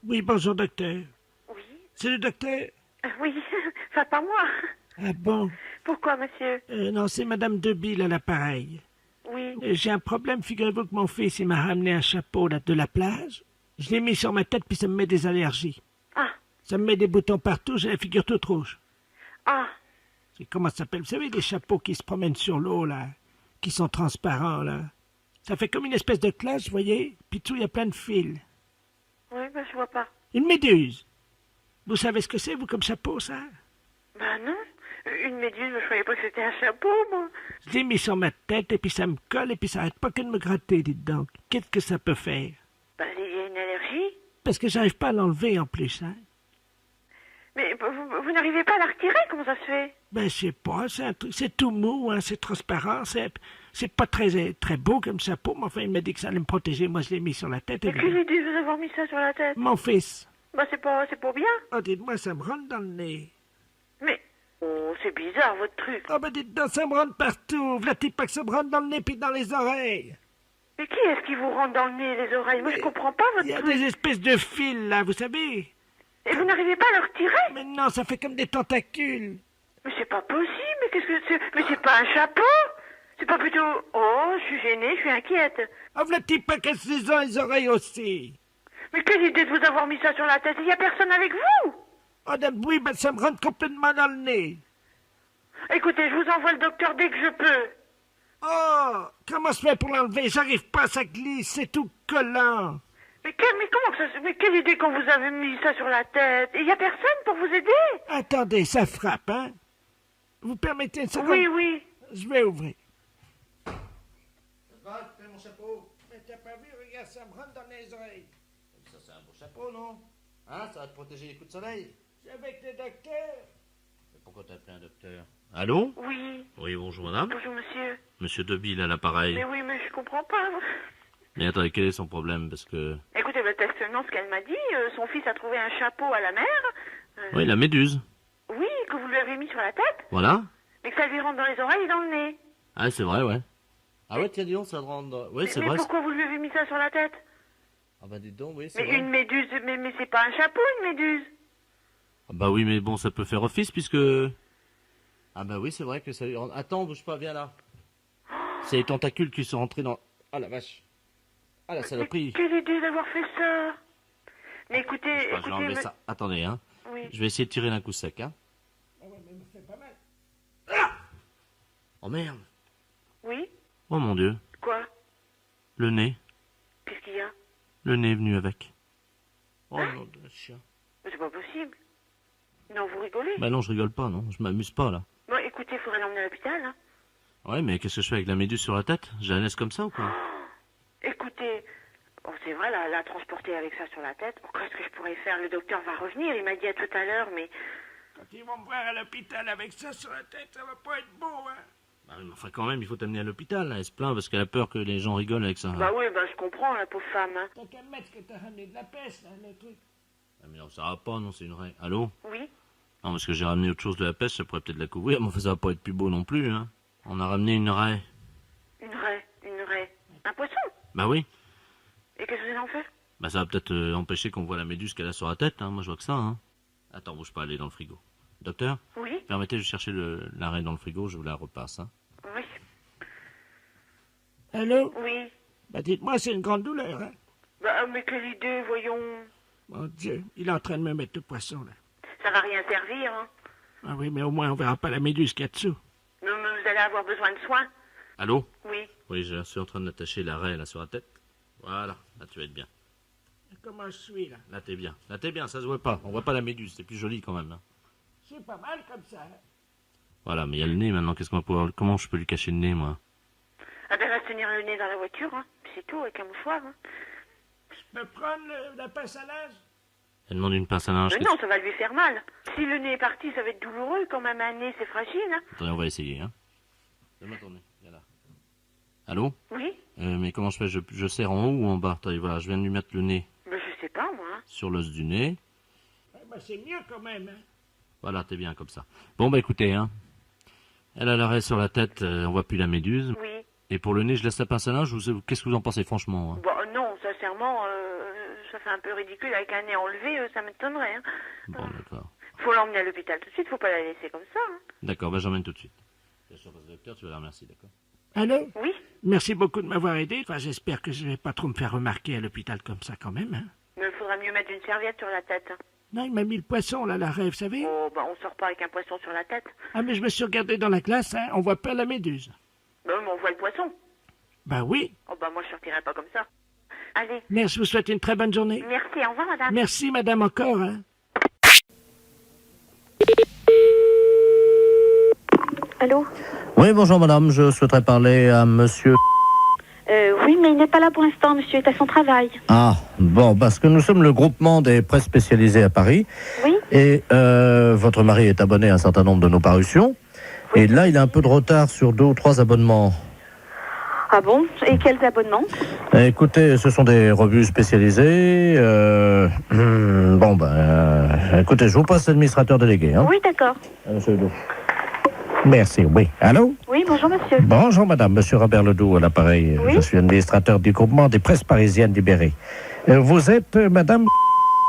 Oui, bonjour, docteur. Oui. C'est le docteur? Oui, enfin pas moi. Ah bon? Pourquoi, monsieur? Non, c'est Madame Debille à l'appareil. Oui. J'ai un problème, figurez-vous que mon fils, il m'a ramené un chapeau là, de la plage. Je l'ai mis sur ma tête, puis ça me met des allergies. Ah, Ça me met des boutons partout, j'ai la figure toute rouge. ah, C'est comment ça s'appelle? Vous savez, les chapeaux qui se promènent sur l'eau, là, qui sont transparents, là. Ça fait comme une espèce de cloche, vous voyez? Puis tout, il y a plein de fils. oui, ben je vois pas. Une méduse. Vous savez ce que c'est, vous, comme chapeau, ça? Ben non, une méduse, je croyais pas que c'était un chapeau, moi. Je l'ai mis sur ma tête, et puis ça me colle, et puis ça arrête pas que de me gratter, dites donc. Qu'est-ce que ça peut faire? Ben il y a une allergie. Parce que j'arrive pas à l'enlever, en plus, hein. Mais vous n'arrivez pas à la retirer, comment ça se fait? Ben, je sais pas, c'est un truc, c'est tout mou, hein, c'est transparent, c'est pas très beau comme chapeau, mais enfin, il m'a dit que ça allait me protéger, moi je l'ai mis sur la tête, Mais évidemment. quelle idée de vous avoir mis ça sur la tête? Mon fils. Ben c'est pas bien. Oh, dites-moi, ça me rentre dans le nez. Mais, oh, c'est bizarre, votre truc. Oh, ben, dites donc, ça me rentre partout. V'là-t-il pas que ça me rentre dans le nez puis dans les oreilles? Mais qui est-ce qui vous rentre dans le nez et les oreilles? Moi, je comprends pas Il y votre a truc. des espèces de fils, là, vous savez. Et vous n'arrivez pas à le retirer? Mais non, ça fait comme des tentacules. Mais c'est pas possible, mais qu'est-ce que c'est? Mais c'est pas un chapeau? C'est pas plutôt... Oh, je suis gênée, je suis inquiète. Oh, v'là-t-il pas que les oreilles aussi? Mais quelle idée de vous avoir mis ça sur la tête? Il y a personne avec vous? Oh, oui, ben, ça me rentre complètement dans le nez. Écoutez, je vous envoie le docteur dès que je peux. Oh, comment se fait pour l'enlever? J'arrive pas, ça glisse, c'est tout collant. Mais comment que ça... Mais quelle idée quand vous avez mis ça sur la tête? Il y a personne pour vous aider? Attendez, ça frappe, hein? Vous permettez une seconde? Oui, oui. Je vais ouvrir. Fais mon chapeau. Mais t'as pas vu, regarde, ça me rentre dans les oreilles. Ça, c'est un beau chapeau, non? Hein, ça va te protéger les coups de soleil. Je suis avec le docteur. Mais pourquoi t'as appelé un docteur? Allô? Oui. Oui, bonjour madame. Bonjour, monsieur. Monsieur Debille à l'appareil. Mais oui, mais je comprends pas. Mais attendez, quel est son problème? Parce que... Écoutez, le testament, ce qu'elle m'a dit, son fils a trouvé un chapeau à la mer. Oui, la méduse. Oui, que vous lui avez mis sur la tête, Voilà. mais que ça lui rentre dans les oreilles et dans le nez. Ah, c'est vrai, ouais. Ah ouais, tiens, dis donc, ça te rend... Oui, c'est Mais vrai. pourquoi vous lui avez mis ça sur la tête? Ah bah dites donc, oui, c'est Mais vrai. une méduse, mais c'est pas un chapeau, une méduse. Ah bah oui, mais bon, ça peut faire office puisque... Ah bah oui, c'est vrai que ça lui rend... Attends, bouge pas, viens là. C'est les tentacules qui sont rentrés dans... Ah la vache. Ah la Mais saloperie. quelle idée d'avoir fait ça. Mais écoutez, Je sais pas, je vais écoutez, enlever ça. Attendez, hein. Oui. Je vais essayer de tirer d'un coup sec, hein. Ah ouais, mais me fait pas mal. Oh merde. Oui. Oh mon Dieu. Quoi? Le nez. Qu'est-ce qu'il y a? Le nez est venu avec. Oh non, de chien. Mais c'est pas possible. Non, vous rigolez. Bah non, je rigole pas, non. Je m'amuse pas, là. Bon, écoutez, il faudrait l'emmener à l'hôpital. Hein. Ouais, mais qu'est-ce que je fais avec la méduse sur la tête? Je la laisse comme ça ou quoi? Écoutez, bon, c'est vrai, la transporter avec ça sur la tête. Qu'est-ce que je pourrais faire? Le docteur va revenir, il m'a dit à tout à l'heure, mais... Quand ils vont me voir à l'hôpital avec ça sur la tête, ça va pas être beau, hein? Bah oui, mais enfin quand même, il faut t'amener à l'hôpital, là. Elle se plaint parce qu'elle a peur que les gens rigolent avec ça. Bah oui, bah je comprends, la pauvre femme. Hein. T'as qu'à me mettre que t'as ramené de la peste, là, le truc. Ah, mais non, ça va pas, non, c'est une raie. Allô? Oui. Non, parce que j'ai ramené autre chose de la peste, ça pourrait peut-être la couvrir, mais enfin, ça va pas être plus beau non plus, hein. On a ramené une raie. Une raie. Un poisson? Bah oui. Et qu'est-ce que vous allez en faire? Bah ça va peut-être empêcher qu'on voit la méduse qu'elle a sur la tête, hein. Moi je vois que ça, hein. Attends, bouge pas, elle est dans le frigo. Docteur, Oui. permettez de chercher la raie dans le frigo, je vous la repasse, hein. Oui. Allô? Oui. Bah, dites-moi, c'est une grande douleur, hein? Bah, mais quelle idée, voyons. Mon Dieu, il est en train de me mettre le poisson, là. Ça va rien servir, hein. Ah oui, mais au moins, on verra pas la méduse qu'il y a dessous. Non, mais vous allez avoir besoin de soins. Allô? Oui. Oui, je suis en train d'attacher la raie, là, sur la tête. Voilà, là tu vas être bien. Comment je suis, là? Là t'es bien. Là t'es bien, ça se voit pas. On voit pas la méduse, c'est plus joli quand même, hein. C'est pas mal comme ça, hein? Voilà, mais il y a le nez maintenant, qu'est-ce qu'on va pouvoir... Comment je peux lui cacher le nez, moi? Ah ben, elle va se tenir le nez dans la voiture, hein. C'est tout, avec un mouchoir, hein. Je peux prendre la pince à linge? Elle demande une pince à linge. Mais non, ça va lui faire mal. Si le nez est parti, ça va être douloureux. Quand même, un nez, c'est fragile, hein. Attendez, on va essayer, hein. Donne-moi ton nez, viens là. Allô? Oui. Mais comment je fais? Je serre en haut ou en bas? Attendez, voilà, je viens de lui mettre le nez Mais je sais pas, moi. Hein. sur l'os du nez. Bah, c'est mieux quand même, hein? Voilà, t'es bien comme ça. Bon, bah écoutez, hein. Elle a l'arrêt sur la tête, on voit plus la méduse. Oui. Et pour le nez, je laisse la pince à linge, qu'est-ce que vous en pensez franchement, hein? Bon, non, ça sincèrement, ça fait un peu ridicule avec un nez enlevé, ça m'étonnerait. Hein. Bon, d'accord. Faut l'emmener à l'hôpital tout de suite, faut pas la laisser comme ça. Hein. D'accord, bah j'emmène tout de suite. Bien sûr, parce que le docteur, tu vas la remercier, d'accord? Allô? Oui. Merci beaucoup de m'avoir aidé. Enfin, j'espère que je vais pas trop me faire remarquer à l'hôpital comme ça quand même. Hein. Mais il faudra mieux mettre une serviette sur la tête. Hein. Non, il m'a mis le poisson, là, l'arrêt, vous savez? Oh, bah on sort pas avec un poisson sur la tête. Ah, mais je me suis regardé dans la glace, hein, on voit pas la méduse. Bah mais on voit le poisson. Bah oui. Oh, bah moi je sortirai pas comme ça. Allez. Mais je vous souhaite une très bonne journée. Merci, au revoir madame. Merci, madame, encore. Hein. Allô? Oui, bonjour madame, je souhaiterais parler à monsieur... Oui, mais il n'est pas là pour l'instant, monsieur est à son travail. Ah, bon, parce que nous sommes le groupement des presses spécialisées à Paris. Oui? Et votre mari est abonné à un certain nombre de nos parutions. Oui. Et là, il a un peu de retard sur 2 ou 3 abonnements. Ah bon? Et quels abonnements? Écoutez, ce sont des revues spécialisées. Écoutez, je vous passe l'administrateur délégué. Hein. Oui, d'accord. Monsieur Ledoux. Merci, oui. Allô? Oui, bonjour monsieur. Bonjour madame, monsieur Robert Ledoux à l'appareil. Oui. Je suis administrateur du groupement des presses parisiennes libérées. Vous êtes madame...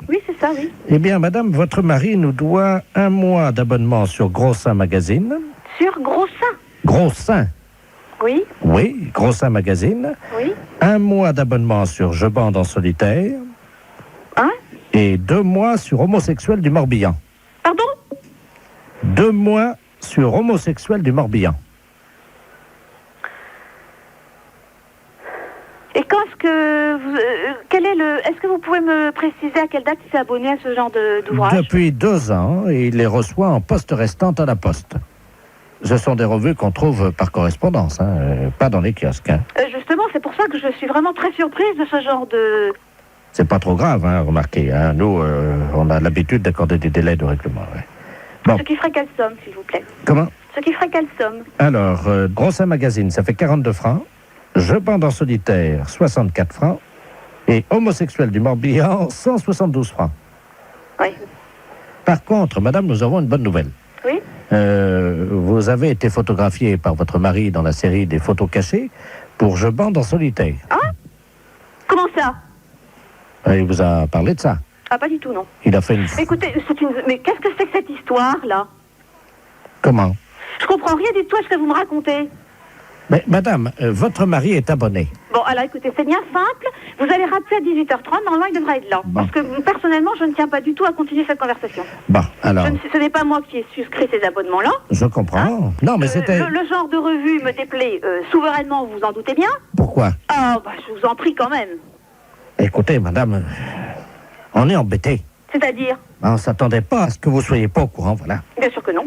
Oui, c'est ça, oui. Eh bien madame, votre mari nous doit 1 mois d'abonnement sur Gros Seins Magazine. Sur Gros Sein? Gros Seins? Oui, Oui, Gros Seins Magazine. oui. 1 mois d'abonnement sur Je bande en solitaire. Hein? Et 2 mois sur Homosexuel du Morbihan. Pardon? 2 mois sur Homosexuel du Morbihan. Et quand est-ce que vous, est-ce que vous pouvez me préciser à quelle date il s'est abonné à ce genre d'ouvrage? Depuis 2 ans, et il les reçoit en poste restante à la poste. Ce sont des revues qu'on trouve par correspondance, hein, pas dans les kiosques. Hein. Justement, c'est pour ça que je suis vraiment très surprise de ce genre de... C'est pas trop grave, hein, remarquez. Hein. Nous, on a l'habitude d'accorder des délais de règlement. Ouais. Bon. Ce qui ferait quelle somme, s'il vous plaît? Comment? Ce qui ferait quelle somme? Alors, Gros Seins Magazine, ça fait 42 francs. Je bande en solitaire, 64 francs. Et Homosexuel du Morbihan, 172 francs. Oui. Par contre, madame, nous avons une bonne nouvelle. Oui? Vous avez été photographiée par votre mari dans la série des photos cachées pour Je bande en solitaire. Hein? Comment ça? Il vous a parlé de ça. Ah, pas du tout, non. Il a fait une... Écoutez, mais qu'est-ce que c'est que cette histoire-là? Comment? Je comprends rien du tout à ce que vous me racontez. Mais madame, votre mari est abonné. Bon, alors écoutez, c'est bien simple. Vous allez rappeler à 18h30, normalement il devrait être là. Bon. Parce que personnellement, je ne tiens pas du tout à continuer cette conversation. Bon, alors, Ce n'est pas moi qui ai souscrit ces abonnements-là. je comprends. Non, mais c'était... Le genre de revue me déplaît souverainement, vous vous en doutez bien. Pourquoi? Ah, bah je vous en prie quand même. Écoutez, madame, on est embêtés. C'est-à-dire? On ne s'attendait pas à ce que vous soyez pas au courant, voilà. Bien sûr que non.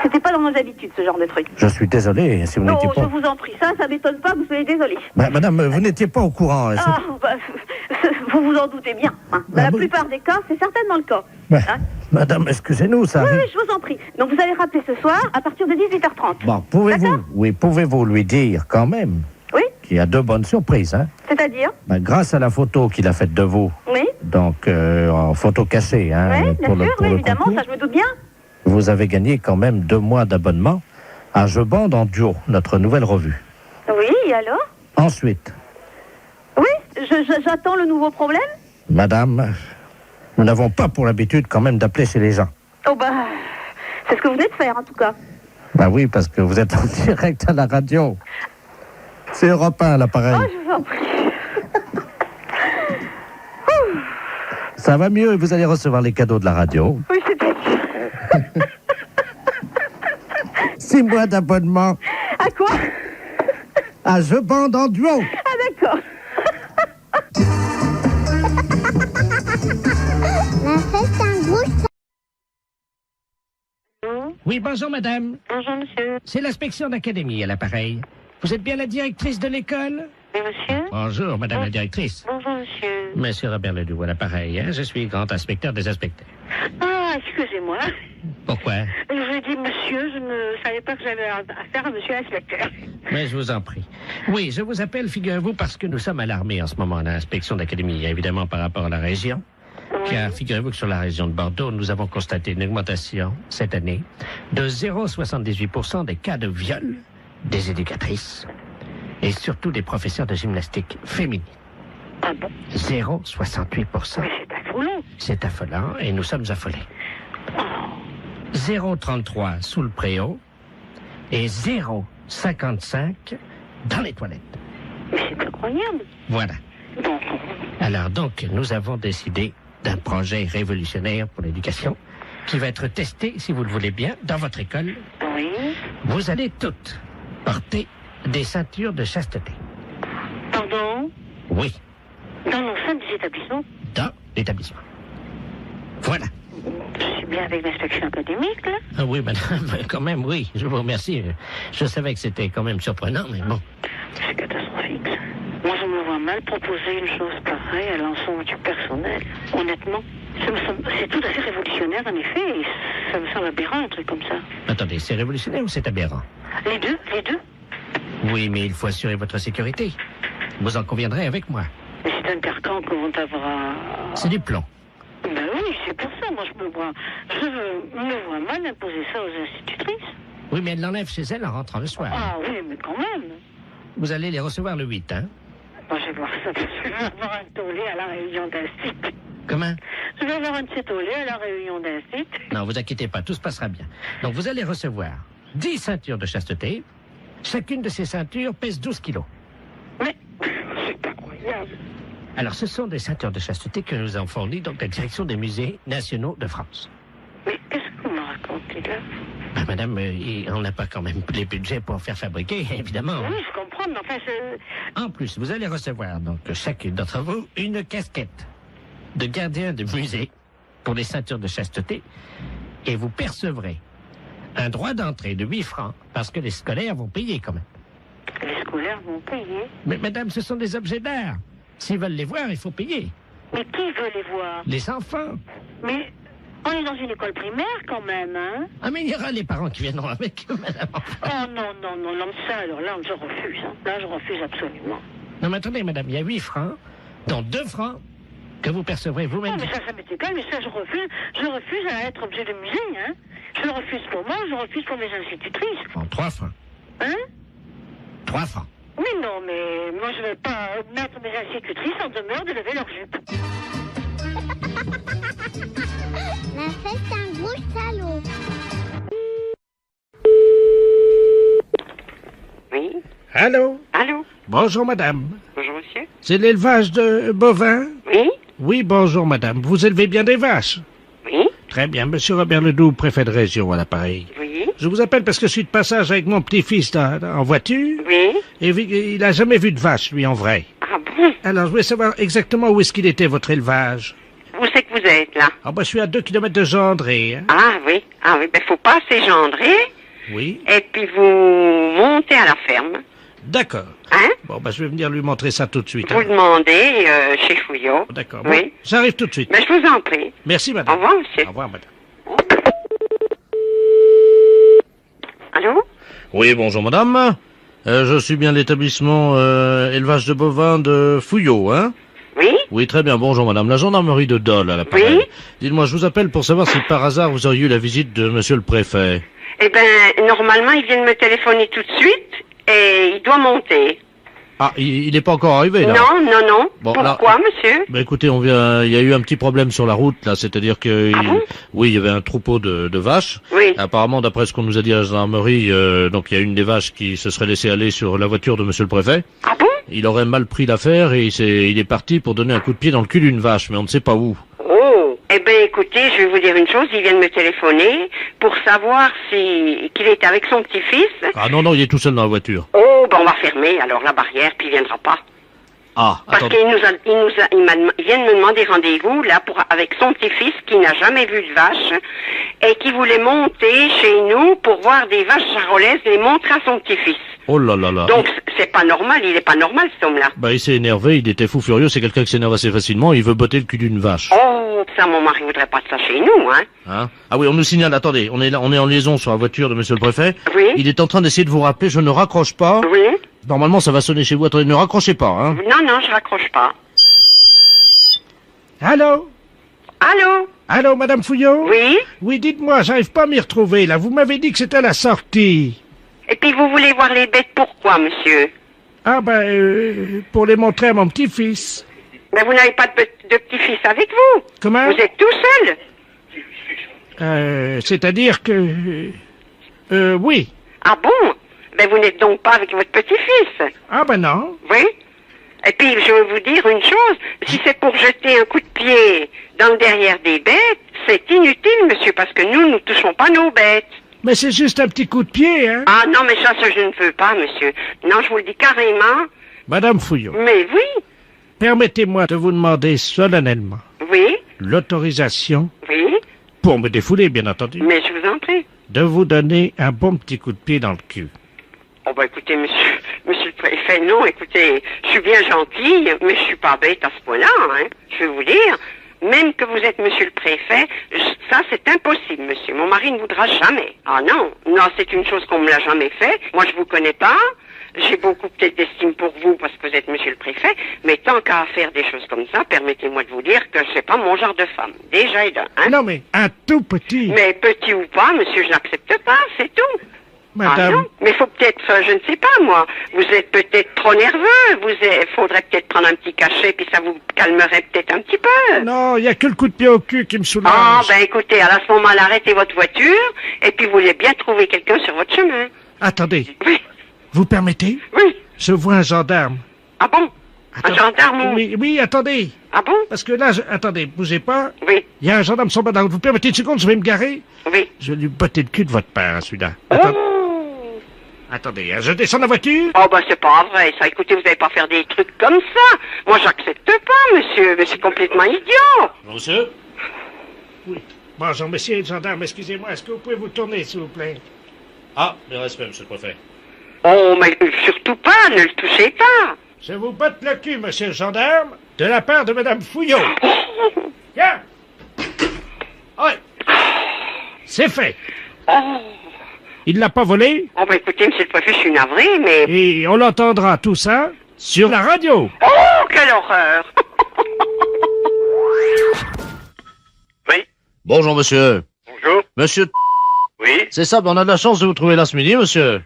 C'était pas dans nos habitudes, ce genre de truc. Je suis désolé si vous Non, n'étiez je pas... vous en prie, ça m'étonne pas que vous soyez désolé. Madame, vous n'étiez pas au courant. Hein, Ah, bah, vous vous en doutez bien. Hein. Dans Ah la bon? plupart des cas, c'est certainement le cas. Ben, Hein? madame, excusez-nous, ça Oui, arrive... oui, je vous en prie. Donc vous allez rappeler ce soir à partir de 18h30. Bon, pouvez-vous... D'accord? Oui, pouvez-vous lui dire quand même Oui? qu'il y a 2 bonnes surprises, hein? C'est-à-dire? Ben, grâce à la photo qu'il a faite de vous, Oui? donc en photo cachée, hein, Oui, bien sûr, oui, évidemment, concours, ça je me doute bien. vous avez gagné quand même 2 mois d'abonnement à Je bande en duo, notre nouvelle revue. Oui, et alors? Ensuite, Oui, j'attends le nouveau problème. madame, nous n'avons pas pour l'habitude quand même d'appeler chez les gens. Oh bah, c'est ce que vous venez de faire en tout cas. Ben oui, parce que vous êtes en direct à la radio. C'est Europe 1 à l'appareil. Oh, je vous en prie. Ça va mieux et vous allez recevoir les cadeaux de la radio. Oui, c'est-à-dire. 6 mois d'abonnement À quoi? à Je bande en duo. Ah d'accord. Oui, bonjour, madame. Bonjour monsieur. C'est l'inspection d'académie à l'appareil. Vous êtes bien la directrice de l'école? Oui monsieur. Bonjour, madame la directrice. Bonjour monsieur. Monsieur Robert Ledoux à l'appareil, hein? Je suis grand inspecteur des inspecteurs. Ah, excusez-moi. Pourquoi? Je dis monsieur, je ne savais pas que j'avais affaire à monsieur l'inspecteur. Mais je vous en prie. Oui, je vous appelle, figurez-vous, parce que nous sommes alarmés en ce moment à l'inspection d'académie, évidemment par rapport à la région. Car figurez-vous que sur la région de Bordeaux, nous avons constaté une augmentation cette année de 0,78% des cas de viol des éducatrices et surtout des professeurs de gymnastique féminines. Ah bon? 0,68%. Mais c'est affolant. C'est affolant et nous sommes affolés. 0,33 sous le préau et 0,55 dans les toilettes. Mais c'est incroyable. Voilà. Bon. Alors donc, nous avons décidé d'un projet révolutionnaire pour l'éducation qui va être testé, si vous le voulez bien, dans votre école. Oui. Vous allez toutes porter des ceintures de chasteté. Pardon? Oui, Dans l'enceinte des établissements? dans l'établissement. Voilà. Je suis bien avec l'inspection académique, là. Ah oui, madame, quand même, oui, je vous remercie. Je savais que c'était quand même surprenant, mais bon. C'est catastrophique, ça. Moi, je me vois mal proposer une chose pareille à l'ensemble du personnel. Honnêtement, c'est tout à fait révolutionnaire, en effet, et ça me semble aberrant, un truc comme ça. Attendez, c'est révolutionnaire ou c'est aberrant? Les deux? Oui, mais il faut assurer votre sécurité. Vous en conviendrez avec moi. Mais c'est un carcan que l'on devra... C'est du plomb. Ben oui, c'est pour ça, moi, je me vois mal imposer ça aux institutrices. Oui, mais elle l'enlève chez elle en rentrant le soir. Ah oui, mais quand même. Vous allez les recevoir le 8, hein? Moi, je vais voir ça, parce que je vais avoir un tollé à la réunion d'instit. Comment? Je vais avoir un petit tollé à la réunion d'instit. Non, vous inquiétez pas, tout se passera bien. Donc, vous allez recevoir 10 ceintures de chasteté. Chacune de ces ceintures pèse 12 kilos. Mais c'est incroyable. Alors, ce sont des ceintures de chasteté que nous avons fournies donc la direction des musées nationaux de France. Mais qu'est-ce que vous me racontez là? Ben, madame, on n'a pas quand même les budgets pour faire fabriquer, évidemment. Oui, je comprends, mais enfin, En plus, vous allez recevoir, donc, chacune d'entre vous, une casquette de gardien de musée pour les ceintures de chasteté. Et vous percevrez un droit d'entrée de 8 francs parce que les scolaires vont payer quand même. les scolaires vont payer. Mais madame, ce sont des objets d'art. S'ils veulent les voir, il faut payer. Mais qui veut les voir? Les enfants. Mais on est dans une école primaire quand même, hein? Ah, mais il y aura les parents qui viendront avec eux, madame. Oh non, mais ça, alors là, je refuse. Hein. Là, je refuse absolument. Non, mais attendez, madame, il y a 8 francs, dont 2 francs que vous percevrez vous-même. Non, mais ça m'est égal, mais ça, je refuse. Je refuse à être objet de musée, hein? Je le refuse pour moi, je le refuse pour mes institutrices. Bon, 3 francs. Hein? 3 francs. Mais non, mais moi, je ne vais pas mettre mes institutrices en demeure de lever leur jupe. La fête un gros salaud. Oui? Allô? Allô? Bonjour, madame. Bonjour, monsieur? C'est l'élevage de bovins? Oui? Oui, bonjour, madame. Vous élevez bien des vaches? Oui? Très bien. Monsieur Robert Ledoux, préfet de région à l'appareil. Oui? Je vous appelle parce que je suis de passage avec mon petit-fils en voiture. Oui? Et il n'a jamais vu de vache, lui, en vrai. Ah bon? Alors, je voulais savoir exactement où est-ce qu'il était, votre élevage. Où c'est que vous êtes, là? Ah, bah, je suis à 2 kilomètres de Gendré, hein. Ah oui, ben faut pas s'égendrer, Oui. et puis vous montez à la ferme, D'accord. hein? Bon, bah, je vais venir lui montrer ça tout de suite. Vous hein. demandez chez Fouillot. D'accord. Bon, Oui. j'arrive tout de suite. Mais je vous en prie. Merci, Au madame. revoir, monsieur. Au revoir, madame. Allô? Oui, bonjour madame. Je suis bien l'établissement élevage de bovins de Fouillot, hein? Oui? Oui, très bien. Bonjour madame. La gendarmerie de Dole à l'appareil. Oui? Dites-moi, je vous appelle pour savoir si par hasard vous auriez eu la visite de monsieur le préfet. Eh ben, normalement, il vient de me téléphoner tout de suite, et il doit monter. Ah, il n'est pas encore arrivé là? Non. Bon, Pourquoi, monsieur? Bah écoutez, il y a eu un petit problème sur la route là, c'est-à-dire que Ah bon? oui, il y avait un troupeau de vaches. Oui. Apparemment, d'après ce qu'on nous a dit à la gendarmerie, donc il y a une des vaches qui se serait laissée aller sur la voiture de monsieur le préfet. Ah bon? Il aurait mal pris l'affaire et il est parti pour donner un coup de pied dans le cul d'une vache, mais on ne sait pas où. Oh. Eh ben, écoutez, je vais vous dire une chose, il vient de me téléphoner pour savoir qu'il est avec son petit-fils. Ah non, il est tout seul dans la voiture. Oh, ben on va fermer alors la barrière, puis il viendra pas. Ah, Parce attendez. il vient de me demander rendez-vous là avec son petit-fils qui n'a jamais vu de vache et qui voulait monter chez nous pour voir des vaches charolaises et les montrer à son petit-fils. Oh là là là. Donc c'est pas normal, il est pas normal cet homme-là. Bah il s'est énervé, il était fou furieux, c'est quelqu'un qui s'énerve assez facilement, il veut botter le cul d'une vache. Oh, ça mon mari voudrait pas de ça chez nous, hein. Hein? Ah oui, on nous signale, attendez, on est en liaison sur la voiture de monsieur le préfet. Oui. Il est en train d'essayer de vous rappeler, je ne raccroche pas. Oui. Normalement ça va sonner chez vous, attendez, ne raccrochez pas, hein. Non, je raccroche pas. Allô? Allô? Allô, madame Fouillot? Oui? Oui, dites-moi, j'arrive pas à m'y retrouver, là. Vous m'avez dit que c'était à la sortie. Et puis vous voulez voir les bêtes pourquoi, monsieur? Ah, ben, pour les montrer à mon petit-fils. Mais vous n'avez pas de petit-fils avec vous. Comment? Vous êtes tout seul. C'est-à-dire que... oui. Ah bon? Ben vous n'êtes donc pas avec votre petit-fils. Ah ben non. Oui. Et puis, je vais vous dire une chose. Si c'est pour jeter un coup de pied dans le derrière des bêtes, c'est inutile, monsieur, parce que nous ne touchons pas nos bêtes. Mais c'est juste un petit coup de pied, hein? Ah non, mais ça, je ne veux pas, monsieur. Non, je vous le dis carrément. Madame Fouillot, Mais oui, permettez-moi de vous demander solennellement oui, l'autorisation, oui, pour me défouler, bien entendu, mais je vous en prie. de vous donner un bon petit coup de pied dans le cul. Oh bah écoutez, monsieur le préfet, non, écoutez, je suis bien gentille, mais je suis pas bête à ce point-là, hein. Je vais vous dire, même que vous êtes monsieur le préfet, ça c'est impossible, monsieur. Mon mari ne voudra jamais. Ah non, non, c'est une chose qu'on me l'a jamais fait. Moi je vous connais pas. J'ai beaucoup peut-être d'estime pour vous parce que vous êtes monsieur le préfet, mais tant qu'à faire des choses comme ça, permettez-moi de vous dire que c'est pas mon genre de femme. Déjà et d'un, hein. Non, mais un tout petit. Mais petit ou pas, monsieur, je n'accepte pas, c'est tout. Ah Madame, non, mais faut peut-être, je ne sais pas moi, vous êtes peut-être trop nerveux, faudrait peut-être prendre un petit cachet, puis ça vous calmerait peut-être un petit peu. non, il n'y a que le coup de pied au cul qui me soulage. Ah, ben écoutez, à ce moment-là, arrêtez votre voiture, et puis vous voulez bien trouver quelqu'un sur votre chemin. Attendez, Oui, vous permettez? oui. Je vois un gendarme. Ah bon? Un Attends- gendarme ou... Oui, oui, attendez. Ah bon? Parce que là, attendez, bougez pas. Oui, Il y a un gendarme sur ma route. Vous permettez une seconde, je vais me garer? oui. Je vais lui botter le cul de votre père, celui-là. Oh! Attendez, hein, je descends de la voiture. Oh, ben c'est pas vrai, ça. Écoutez, vous n'allez pas faire des trucs comme ça. Moi, j'accepte pas, monsieur, mais c'est complètement idiot. Monsieur? Oui. Bonjour, monsieur le gendarme, excusez-moi, est-ce que vous pouvez vous tourner, s'il vous plaît? Ah, le respect, monsieur le préfet. Oh, mais surtout pas, ne le touchez pas. Je vous botte le cul, monsieur le gendarme, de la part de madame Fouillot. Viens! Oui. C'est fait. Oh, Il l'a pas volé, oh ben écoutez, monsieur le préfet, je suis navré, mais... et on l'entendra tout ça sur la radio. Oh, quelle horreur. Oui, Bonjour, monsieur. bonjour. Monsieur, Oui. c'est ça, ben, on a de la chance de vous trouver là ce midi, monsieur.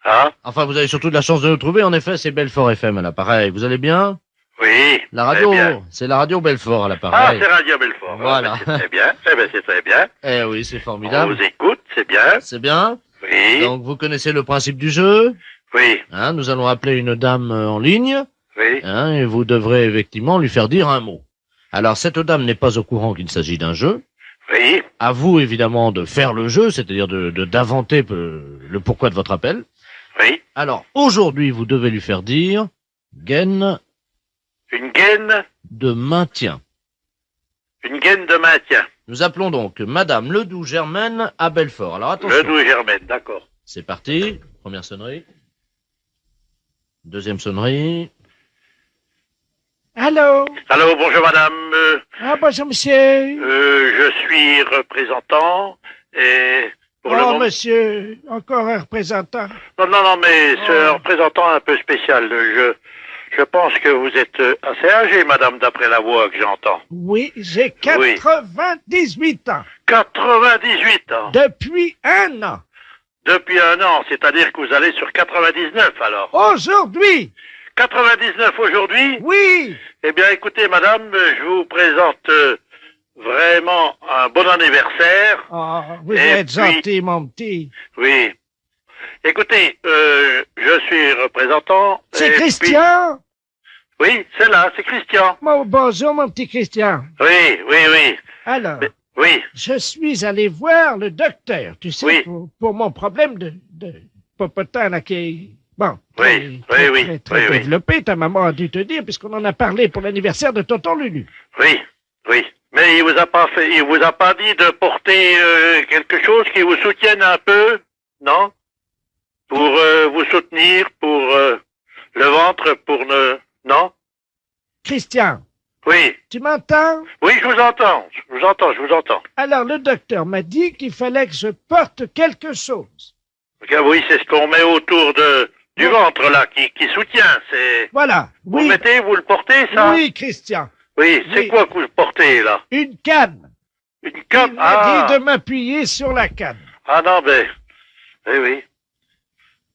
Ah, Enfin, vous avez surtout de la chance de nous trouver. En effet, c'est Belfort FM à l'appareil. Vous allez bien? oui. La radio, Très bien. c'est la radio Belfort à Ah, l'appareil. c'est Radio Belfort. Voilà. Ah, ben, c'est très bien. Eh ben, c'est très bien. Eh oui, c'est On formidable. vous écoute, c'est bien. C'est bien. Oui. Donc, vous connaissez le principe du jeu. Oui. Hein, nous allons appeler une dame en ligne. Oui. Hein, et vous devrez effectivement lui faire dire un mot. Alors, cette dame n'est pas au courant qu'il s'agit d'un jeu. Oui. À vous, évidemment, de faire le jeu, c'est-à-dire d'inventer le pourquoi de votre appel. Oui. Alors, aujourd'hui, vous devez lui faire dire gaine Une gaine. de maintien. Une gaine de maintien. Nous appelons donc Madame Ledoux Germaine à Belfort. Alors, attention. Le doux Germaine, d'accord. C'est parti. Première sonnerie. Deuxième sonnerie. Allô? Allô, bonjour madame. Ah, bonjour, monsieur. Je suis représentant et pour le Oh, moment... monsieur, encore un représentant. Non, mais c'est Oh. un représentant un peu spécial. Je pense que vous êtes assez âgée, madame, d'après la voix que j'entends. Oui, j'ai 98 ans. 98 ans. Depuis un an. Depuis un an, c'est-à-dire que vous allez sur 99 alors. Aujourd'hui. 99 aujourd'hui? Oui. Eh bien écoutez madame, je vous présente vraiment un bon anniversaire. Oh, vous Et êtes puis- gentil, mon petit. Oui. Écoutez, je suis représentant. C'est et puis- Christian? Oui, c'est là, c'est Christian. Bonjour, mon petit Christian. Oui. Alors, Mais- Oui, je suis allé voir le docteur, tu sais, Oui. pour mon problème de popotin, là, qui est, bon, Oui, très, oui, très, très oui, oui. développé, ta maman a dû te dire, puisqu'on en a parlé pour l'anniversaire de tonton Lulu. oui. Mais il vous a pas dit de porter quelque chose qui vous soutienne un peu, non? Pour vous soutenir, pour le ventre, non? Christian, Oui, tu m'entends? oui, je vous entends. Alors, le docteur m'a dit qu'il fallait que je porte quelque chose. Oui, c'est ce qu'on met autour du Oui. ventre là, qui soutient. C'est Voilà. vous Oui. vous le portez ça? Oui, Christian. Oui, c'est Oui. quoi que vous portez là? Une canne. Une Il cape? m'a dit de m'appuyer sur la canne. Ah non, ben, oui.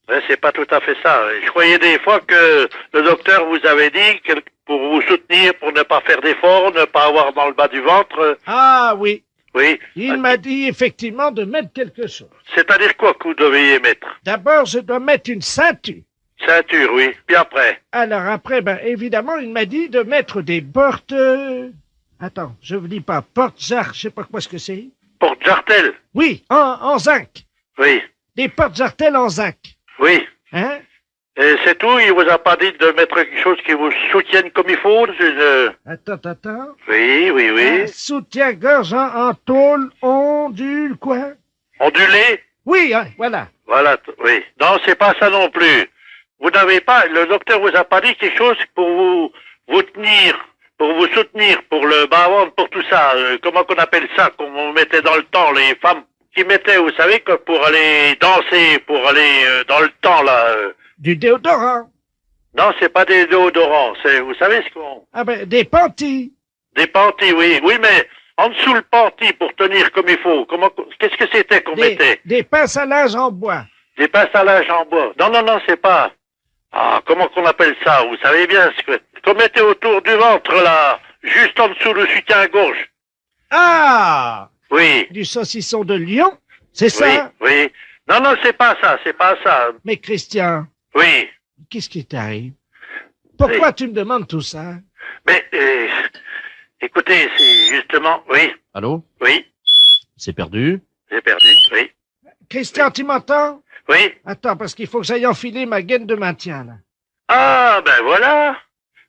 Ouais, c'est pas tout à fait ça. Je croyais des fois que le docteur vous avait dit que pour vous soutenir, pour ne pas faire d'efforts, ne pas avoir dans le bas du ventre. Ah oui, Oui. il m'a dit effectivement de mettre quelque chose. C'est-à-dire quoi que vous deviez mettre? D'abord, je dois mettre une ceinture. Ceinture, oui. Puis après? Alors après, ben évidemment, il m'a dit de mettre des portes... Attends, je vous dis pas, portes-jarres, je sais pas quoi ce que c'est. Porte-jartel. Oui, en zinc. Oui. Des portes-jartelles en zinc. Oui. Hein? Et c'est tout? Il vous a pas dit de mettre quelque chose qui vous soutienne comme il faut? Attends. Oui, oui, oui. Un soutien-gorge en tôle ondule, quoi? Ondulé? Oui, hein, voilà. Voilà, oui. Non, c'est pas ça non plus. Vous n'avez pas, le docteur vous a pas dit quelque chose pour vous tenir, pour vous soutenir, pour le bas-ventre, pour tout ça. Comment qu'on appelle ça, qu'on mettait dans le temps, les femmes qui mettaient, vous savez, que pour aller danser, pour aller dans le temps, là. Du déodorant. Non, c'est pas des déodorants, c'est, vous savez ce qu'on... Ah ben, des panties. Des panties, oui. Oui, mais en dessous le panty pour tenir comme il faut. Qu'est-ce que c'était qu'on mettait? Des pinces à linge en bois. Des pinces à linge en bois. Non, c'est pas... Ah, comment qu'on appelle ça? Vous savez bien ce qu'on mettait autour du ventre, là, juste en dessous le soutien-gorge. Ah! Oui. Du saucisson de lion, c'est ça? Oui. Non, c'est pas ça. Mais Christian, Oui. qu'est-ce qui t'arrive? Pourquoi tu me demandes tout ça? Mais, écoutez, c'est justement... Oui. Allô? Oui. C'est perdu? J'ai perdu, oui. Christian, tu m'entends? Oui. Attends, parce qu'il faut que j'aille enfiler ma gaine de maintien, là. Ah, ben voilà.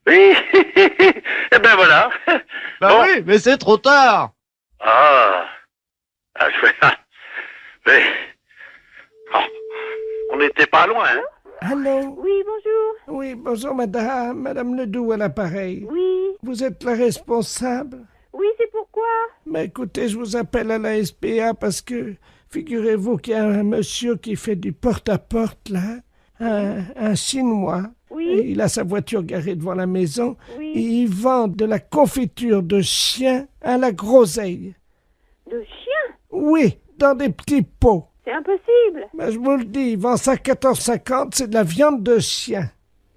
Oui. Eh ben voilà. Bah Bon. oui, mais c'est trop tard. Mais... Oh, on n'était pas loin, hein? Allô? Oui, bonjour. Oui, bonjour madame Ledoux à l'appareil. Oui. Vous êtes la responsable? Oui, c'est pourquoi? Mais écoutez, je vous appelle à la SPA parce que, figurez-vous qu'il y a un monsieur qui fait du porte-à-porte, là, un Chinois. Oui. Et il a sa voiture garée devant la maison. Oui. Et il vend de la confiture de chien à la groseille. De chien? Oui, dans des petits pots. C'est impossible. Ben, je vous le dis, il vend ça à 14,50, c'est de la viande de chien.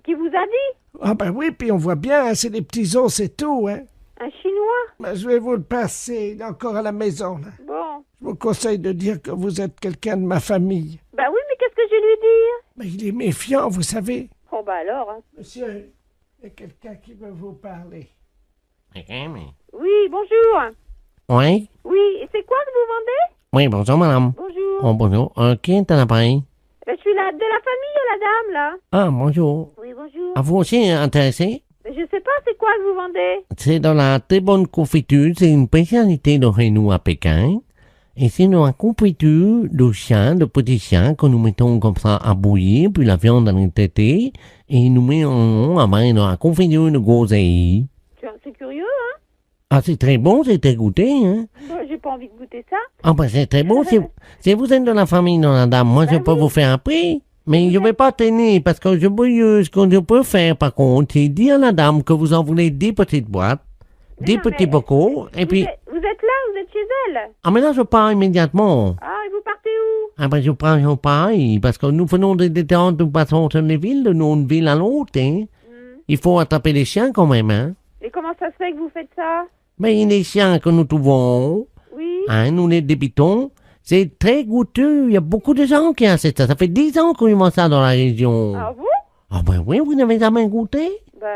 Qui vous a dit? Ah ben oui, puis on voit bien, hein, c'est des petits os, c'est tout, hein. Un Chinois? Ben, je vais vous le passer, il est encore à la maison, là. Bon. Je vous conseille de dire que vous êtes quelqu'un de ma famille. Bah oui, mais qu'est-ce que je vais lui dire? Mais il est méfiant, vous savez. Oh bah alors, hein. Monsieur, il y a quelqu'un qui veut vous parler. Oui, bonjour. Oui? Oui, et c'est quoi que vous vendez? Oui, bonjour, madame. Bonjour. Oh, bonjour. Qui est à l'appareil? Je suis de la famille, la dame, là. Ah, bonjour. Oui, bonjour. À vous aussi intéressé? Mais je sais pas, c'est quoi que vous vendez? C'est dans la très bonne confiture. C'est une spécialité de chez nous à Pékin. Et c'est dans la confiture de chien, de petits chiens, que nous mettons comme ça à bouillir, puis la viande dans les tétés, et nous mettons à main dans la confiture de groseille. C'est curieux, hein? Ah, c'est très bon, c'est à goûter, hein? Bah, j'ai pas envie de goûter ça. Ah, ben c'est très bon. Si vous êtes de la famille de la dame, moi, je peux vous faire un prix. Mais je vais pas tenir, parce que ce que je peux faire, par contre, c'est dire à la dame que vous en voulez 10 petites boîtes, Mais 10 non, petits mais bocaux, et puis... Vous êtes là, vous êtes chez elle. Ah, mais là, je pars immédiatement. Ah, et vous partez où? Ah, ben, je pars, parce que nous faisons des détentes, nous passons sur les villes, de une ville à l'autre, hein. Il faut attraper les chiens, quand même, hein. Et comment ça se fait que vous faites ça? Mais les chiens que nous trouvons, Oui. hein, nous les débitons, c'est très goûteux. Il y a beaucoup de gens qui achètent ça. Ça fait 10 ans qu'on mange ça dans la région. Ah bon? Ah ben oui, vous n'avez jamais goûté? Ben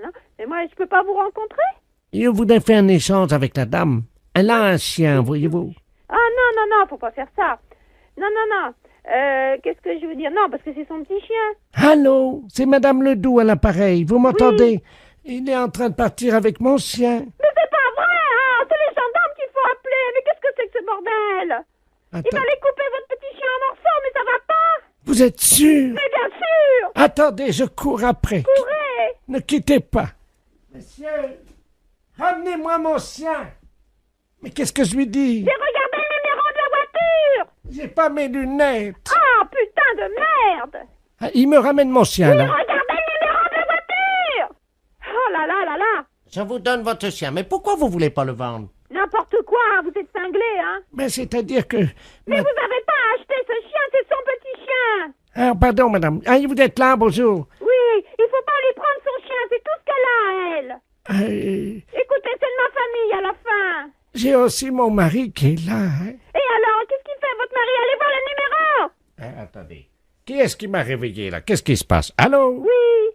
non. Mais moi, je peux pas vous rencontrer? Je voudrais faire un échange avec la dame. Elle a un chien, voyez-vous. Ah non, faut pas faire ça. Non. Qu'est-ce que je veux dire? Non, parce que c'est son petit chien. Allô, c'est madame Ledoux à l'appareil, vous m'entendez? Il est en train de partir avec mon chien. Mais c'est pas vrai, hein! C'est les gendarmes qu'il faut appeler. Mais qu'est-ce que c'est que ce bordel? Il Attends, fallait couper votre petit chien en morceaux, mais ça va pas! vous êtes sûr? Mais bien sûr! Attendez, je cours après. Courez! Ne quittez pas. Monsieur, ramenez-moi mon chien. Mais qu'est-ce que je lui dis? J'ai regardé le numéro de la voiture! J'ai pas mes lunettes. Ah, putain de merde! Ah, il me ramène mon chien, là. Regardez le numéro de la voiture! Oh là là là là! Je vous donne votre chien, mais pourquoi vous voulez pas le vendre? N'importe quoi, hein, vous êtes cinglé, hein? Mais c'est-à-dire que... Mais vous avez pas acheté ce chien, c'est son petit chien! Ah, pardon, madame. Ah, vous êtes là, bonjour. Oui, il faut pas lui prendre son chien, c'est tout ce qu'elle a, elle. Écoutez, c'est de ma famille à la fin. J'ai aussi mon mari qui est là. Hein. Et alors, qu'est-ce qu'il fait, votre mari? Allez voir le numéro. Attendez. Qui est-ce qui m'a réveillé, là? Qu'est-ce qui se passe? Allô? Oui.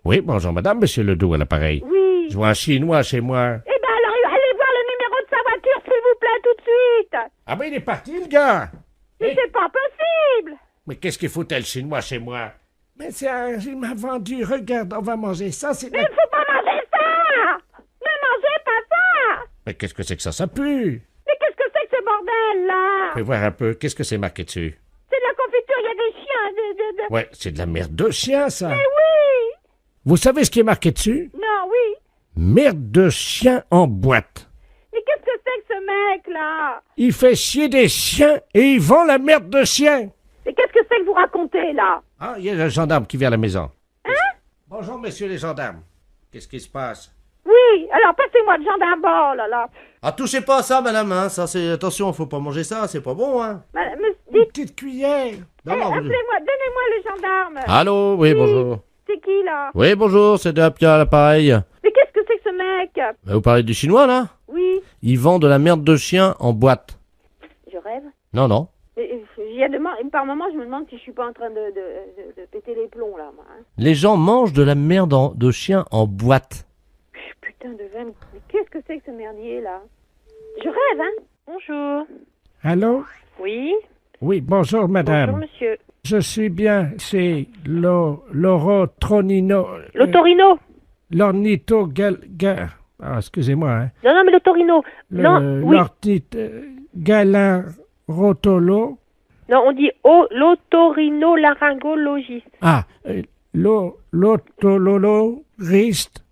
Oui, bonjour, madame, monsieur Ledoux à l'appareil. Oui. Je vois un Chinois chez moi. Eh ben alors, allez voir le numéro de sa voiture, s'il vous plaît, tout de suite. Ah ben, il est parti, le gars. Mais c'est pas possible. Mais qu'est-ce qu'il foutait, le Chinois, chez moi? Mais il m'a vendu. Regarde, on va manger ça. Mais il faut pas manger ça. Ne mangez pas ça. Mais qu'est-ce que c'est que ça pue? Mais qu'est-ce que c'est que ce bordel, là? Fais voir un peu. Qu'est-ce que c'est marqué dessus? C'est de la confiture, il y a des chiens, Ouais, c'est de la merde de chien, ça. Mais oui. Vous savez ce qui est marqué dessus? Non, oui. Merde de chien en boîte. Mais qu'est-ce que c'est que ce mec-là? Il fait chier des chiens et il vend la merde de chien. Mais qu'est-ce que c'est que vous racontez, là? Ah, il y a le gendarme qui vient à la maison. Hein? Bonjour, messieurs les gendarmes. Qu'est-ce qui se passe? Oui, alors passez-moi le gendarme, oh là là. Ah, touchez pas à ça, madame, hein. Ça, c'est... Attention, faut pas manger ça, c'est pas bon, hein. Une petite cuillère. Non, non, Appelez-moi, donnez-moi le gendarme. Allô, oui, bonjour. C'est qui, là? Oui, bonjour, c'est Dapia à l'appareil. Mais qu'est-ce que c'est que ce mec? Vous parlez du chinois, là? Oui. Il vend de la merde de chien en boîte. Je rêve. Non, non. Par moment, je me demande si je suis pas en train de péter les plombs, là, moi. Hein. Les gens mangent de la merde de chien en boîte. Putain de vin, mais qu'est-ce que c'est que ce merdier, là? Je rêve, hein? Bonjour. Allô? Oui? Oui, bonjour, madame. Bonjour, monsieur. Je suis bien chez l'Orotronino. L'Otorino? Ah, excusez-moi, hein. Non, mais l'Otorino. Non, oui. Galarotolo. Non, on dit l'otorino-laryngologiste. Ah, l'otolologiste.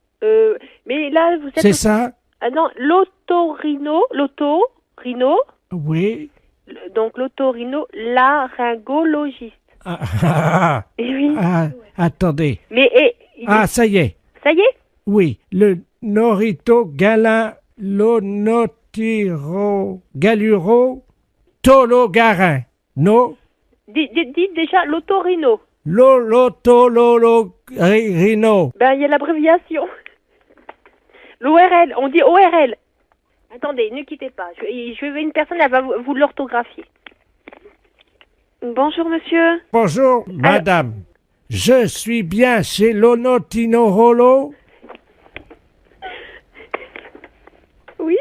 Mais là, vous êtes... C'est ça? Ah non, l'otorino. Oui. Donc, l'otorino-laryngologiste. Et oui. Attendez. Mais... ça y est. Ça y est? Oui, le Norito Galuro Tologarin. No? Dites déjà l'otorino. L'otololorino. Ben, il y a l'abréviation. L'ORL, on dit ORL. Attendez, ne quittez pas. Je vais une personne, elle va vous l'orthographier. Bonjour, monsieur. Bonjour, madame. Je suis bien chez l'Onotinorolo. Oui.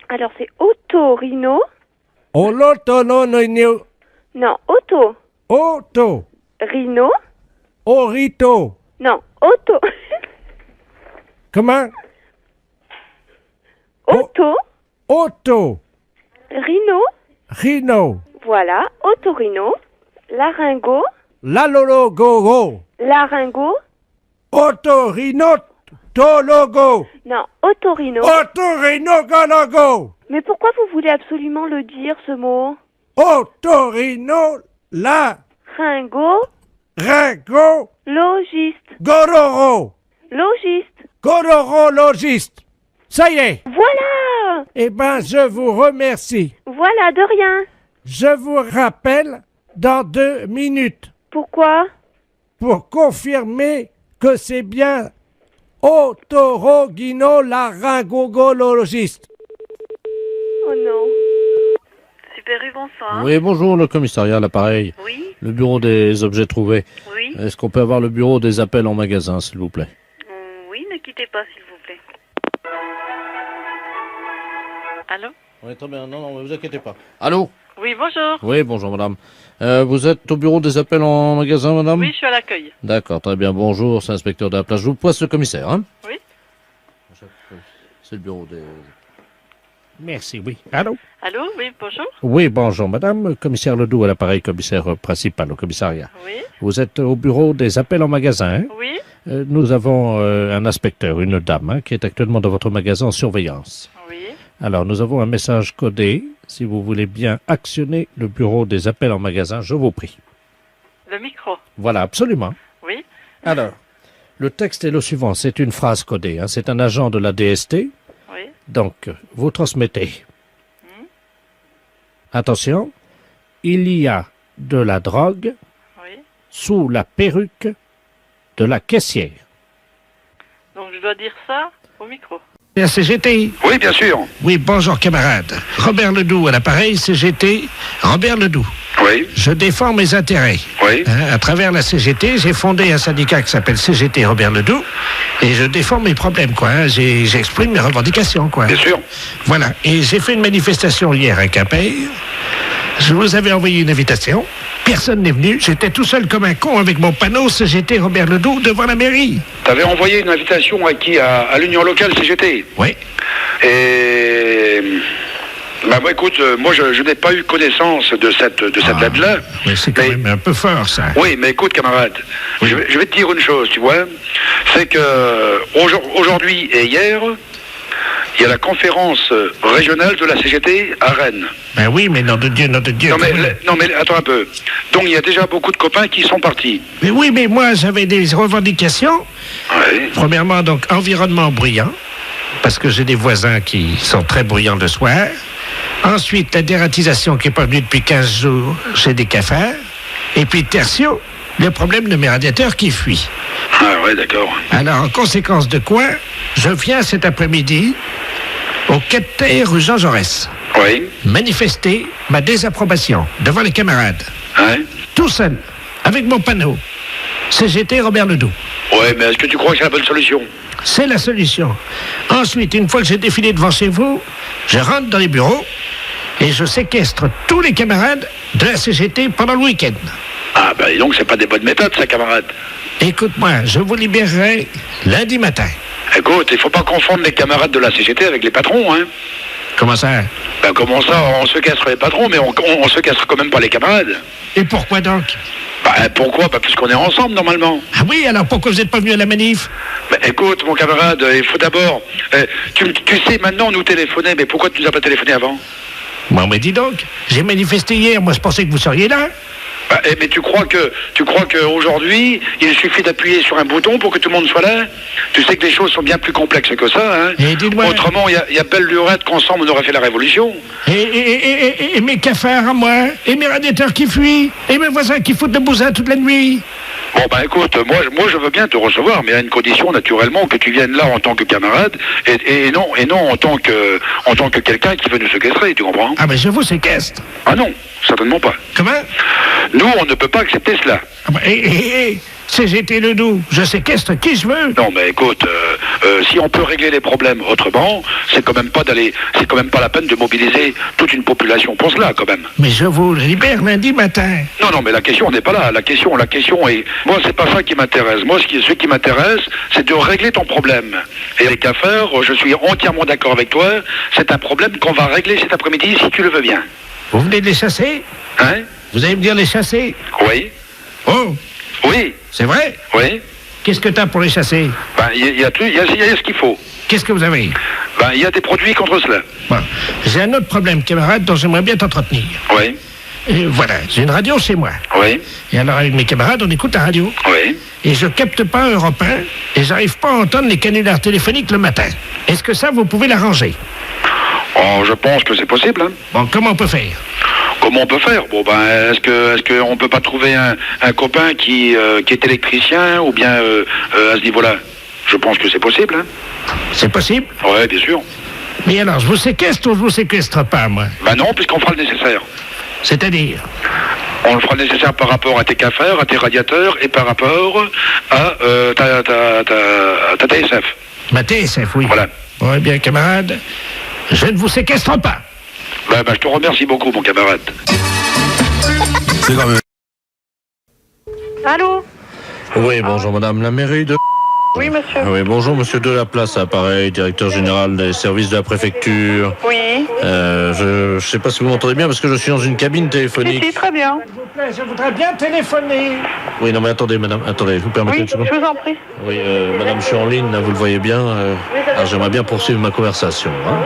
Alors, c'est Otorino. Olotononino. Non, Auto. Auto. Rino. Orito. Non, Auto. Comment? Auto. Auto. Rino. Rhino. Voilà, Otorino. Laryngo. Lalologogo. Laryngo. Otorino. Tologo. Non, Otorino. Otorinogologo. Mais pourquoi vous voulez absolument le dire, ce mot? Otorino. Ringo. Ringo. Logiste. Gororo. Logiste. Gororologiste. Ça y est. Voilà. Eh ben, je vous remercie. Voilà, de rien. Je vous rappelle dans 2 minutes. Pourquoi? Pour confirmer que c'est bien otorogino-laryngologiste. Oh non. Super U, bonsoir. Oui, bonjour, le commissariat à l'appareil. Oui, Le bureau des objets trouvés. oui. Est-ce qu'on peut avoir le bureau des appels en magasin, s'il vous plaît? Oui, ne quittez pas, s'il vous plaît. Allô? Oui, très bien. Non, ne vous inquiétez pas. Allô? Oui, bonjour. Oui, bonjour, madame. Vous êtes au bureau des appels en magasin, madame? Oui, je suis à l'accueil. D'accord, très bien. Bonjour, c'est l'inspecteur de la place. Je vous passe le commissaire, hein? Oui. C'est le bureau des... Merci, oui. Allô? Allô? Oui, bonjour. Oui, bonjour, madame. Commissaire Ledoux à l'appareil, commissaire principal au commissariat. Oui. Vous êtes au bureau des appels en magasin, hein? Oui. Nous avons un inspecteur, une dame, hein, qui est actuellement dans votre magasin en surveillance. Oui. Alors, nous avons un message codé. Si vous voulez bien actionner le bureau des appels en magasin, je vous prie. Le micro. Voilà, absolument. Oui. Alors, le texte est le suivant. C'est une phrase codée, hein. C'est un agent de la DST. Oui. Donc, vous transmettez. Attention. il y a de la drogue sous la perruque de la caissière. Donc je dois dire ça au micro. La CGT? Oui, bien sûr. Oui, bonjour camarade. Robert Ledoux à l'appareil, CGT. Robert Ledoux. Oui. Je défends mes intérêts. Oui. À travers la CGT, j'ai fondé un syndicat qui s'appelle CGT Robert Ledoux. Et je défends mes problèmes, quoi. Hein. J'exprime mes revendications, quoi. Bien sûr. Voilà. Et j'ai fait une manifestation hier à Quimper. Je vous avais envoyé une invitation. Personne n'est venu. J'étais tout seul comme un con avec mon panneau CGT Robert Ledoux devant la mairie. T'avais envoyé une invitation à qui? À l'union locale CGT? Oui. Et... Bah, écoute, moi je n'ai pas eu connaissance de cette lettre-là. Mais c'est quand même un peu fort, ça. Oui, mais écoute, camarade, Oui. je vais te dire une chose, tu vois. C'est que aujourd'hui et hier, il y a la conférence régionale de la CGT à Rennes. Ben oui, mais nom de Dieu. Non mais attends un peu. Donc il y a déjà beaucoup de copains qui sont partis. Mais oui, mais moi j'avais des revendications. Oui. Premièrement, donc, environnement bruyant, parce que j'ai des voisins qui sont très bruyants le soir. Ensuite, la dératisation qui n'est pas venue depuis 15 jours chez des cafards. Et puis, tertio, le problème de mes radiateurs qui fuient. Ah ouais, d'accord. Alors, en conséquence de quoi, je viens cet après-midi au quai de terre rue Jean Jaurès Oui. manifester ma désapprobation devant les camarades. Hein? Tout seul, avec mon panneau. CGT Robert Ledoux. Ouais, mais est-ce que tu crois que c'est la bonne solution? C'est la solution. Ensuite, une fois que j'ai défilé devant chez vous, je rentre dans les bureaux et je séquestre tous les camarades de la CGT pendant le week-end. Ah ben donc c'est pas des bonnes méthodes, ça, camarade. Écoute-moi, je vous libérerai lundi matin. Écoute, il faut pas confondre les camarades de la CGT avec les patrons, hein. Comment ça? Ben comment ça, on séquestre les patrons, mais on séquestre quand même pas les camarades. Et pourquoi donc? Ben pourquoi? Ben puisqu'on est ensemble, normalement. Ah oui, alors pourquoi vous n'êtes pas venu à la manif? Ben écoute, mon camarade, il faut d'abord... tu sais maintenant nous téléphoner, mais pourquoi tu nous as pas téléphoné avant? Bon, mais dis donc, j'ai manifesté hier, moi je pensais que vous seriez là. Ben, mais tu crois que aujourd'hui, il suffit d'appuyer sur un bouton pour que tout le monde soit là? Tu sais que les choses sont bien plus complexes que ça, hein? Et dites-moi... Autrement, il y a belle lurette qu'ensemble on aurait fait la révolution. Et mes cafards à moi, et mes radiateurs qui fuient, et mes voisins qui foutent de bousin toute la nuit. Bon, ben écoute, moi je veux bien te recevoir, mais à une condition naturellement que tu viennes là en tant que camarade et non en tant que quelqu'un qui veut nous séquestrer, tu comprends? Ah ben je vous séquestre. Ah non, certainement pas. Comment? Nous, on ne peut pas accepter cela. Ah ben, CGT Ledoux, je séquestre qui je veux. Non, mais écoute, si on peut régler les problèmes autrement, c'est quand même pas la peine de mobiliser toute une population pour cela, quand même. Mais je vous libère lundi matin. Non, mais la question n'est pas là. La question est... Moi, c'est pas ça qui m'intéresse. Moi, ce qui m'intéresse, c'est de régler ton problème. Et les cafards, je suis entièrement d'accord avec toi, c'est un problème qu'on va régler cet après-midi, si tu le veux bien. Vous venez de les chasser? Hein? Vous allez me dire les chasser? Oui. Oh! Oui. C'est vrai? Oui. Qu'est-ce que t'as pour les chasser? Ben, il y a ce qu'il faut. Qu'est-ce que vous avez? Ben, il y a des produits contre cela. Bon. J'ai un autre problème, camarade, dont j'aimerais bien t'entretenir. Oui. Et voilà, j'ai une radio chez moi. Oui. Et alors, avec mes camarades, on écoute la radio. Oui. Et je capte pas Europe 1, et j'arrive pas à entendre les canulars téléphoniques le matin. Est-ce que ça, vous pouvez l'arranger? Oh, je pense que c'est possible, hein. Bon, comment on peut faire? Comment on peut faire? Bon, ben, est-ce qu'on peut pas trouver un copain qui est électricien ou bien à ce niveau-là? Je pense que c'est possible, hein. C'est possible? Ouais, bien sûr. Mais alors, je vous séquestre ou je vous séquestre pas, moi? Ben non, puisqu'on fera le nécessaire. C'est-à-dire? On le fera le nécessaire par rapport à tes cafards, à tes radiateurs et par rapport à ta TSF. Ma TSF, oui. Voilà. Bon, eh bien, camarade, je ne vous séquestre pas. Ben, je te remercie beaucoup, mon camarade. C'est quand même... Allô? Oui, bonjour madame, la mairie de... Oui, monsieur. Oui, bonjour monsieur Delaplace, appareil, directeur général des services de la préfecture. Oui. Je sais pas si vous m'entendez bien parce que je suis dans une cabine téléphonique. Si, très bien. S'il vous plaît, je voudrais bien téléphoner. Oui, non mais attendez madame, attendez, vous permettez Oui, une seconde? je vous en prie. Oui, madame, je suis en ligne, là, vous le voyez bien. Alors j'aimerais bien poursuivre ma conversation. Hein.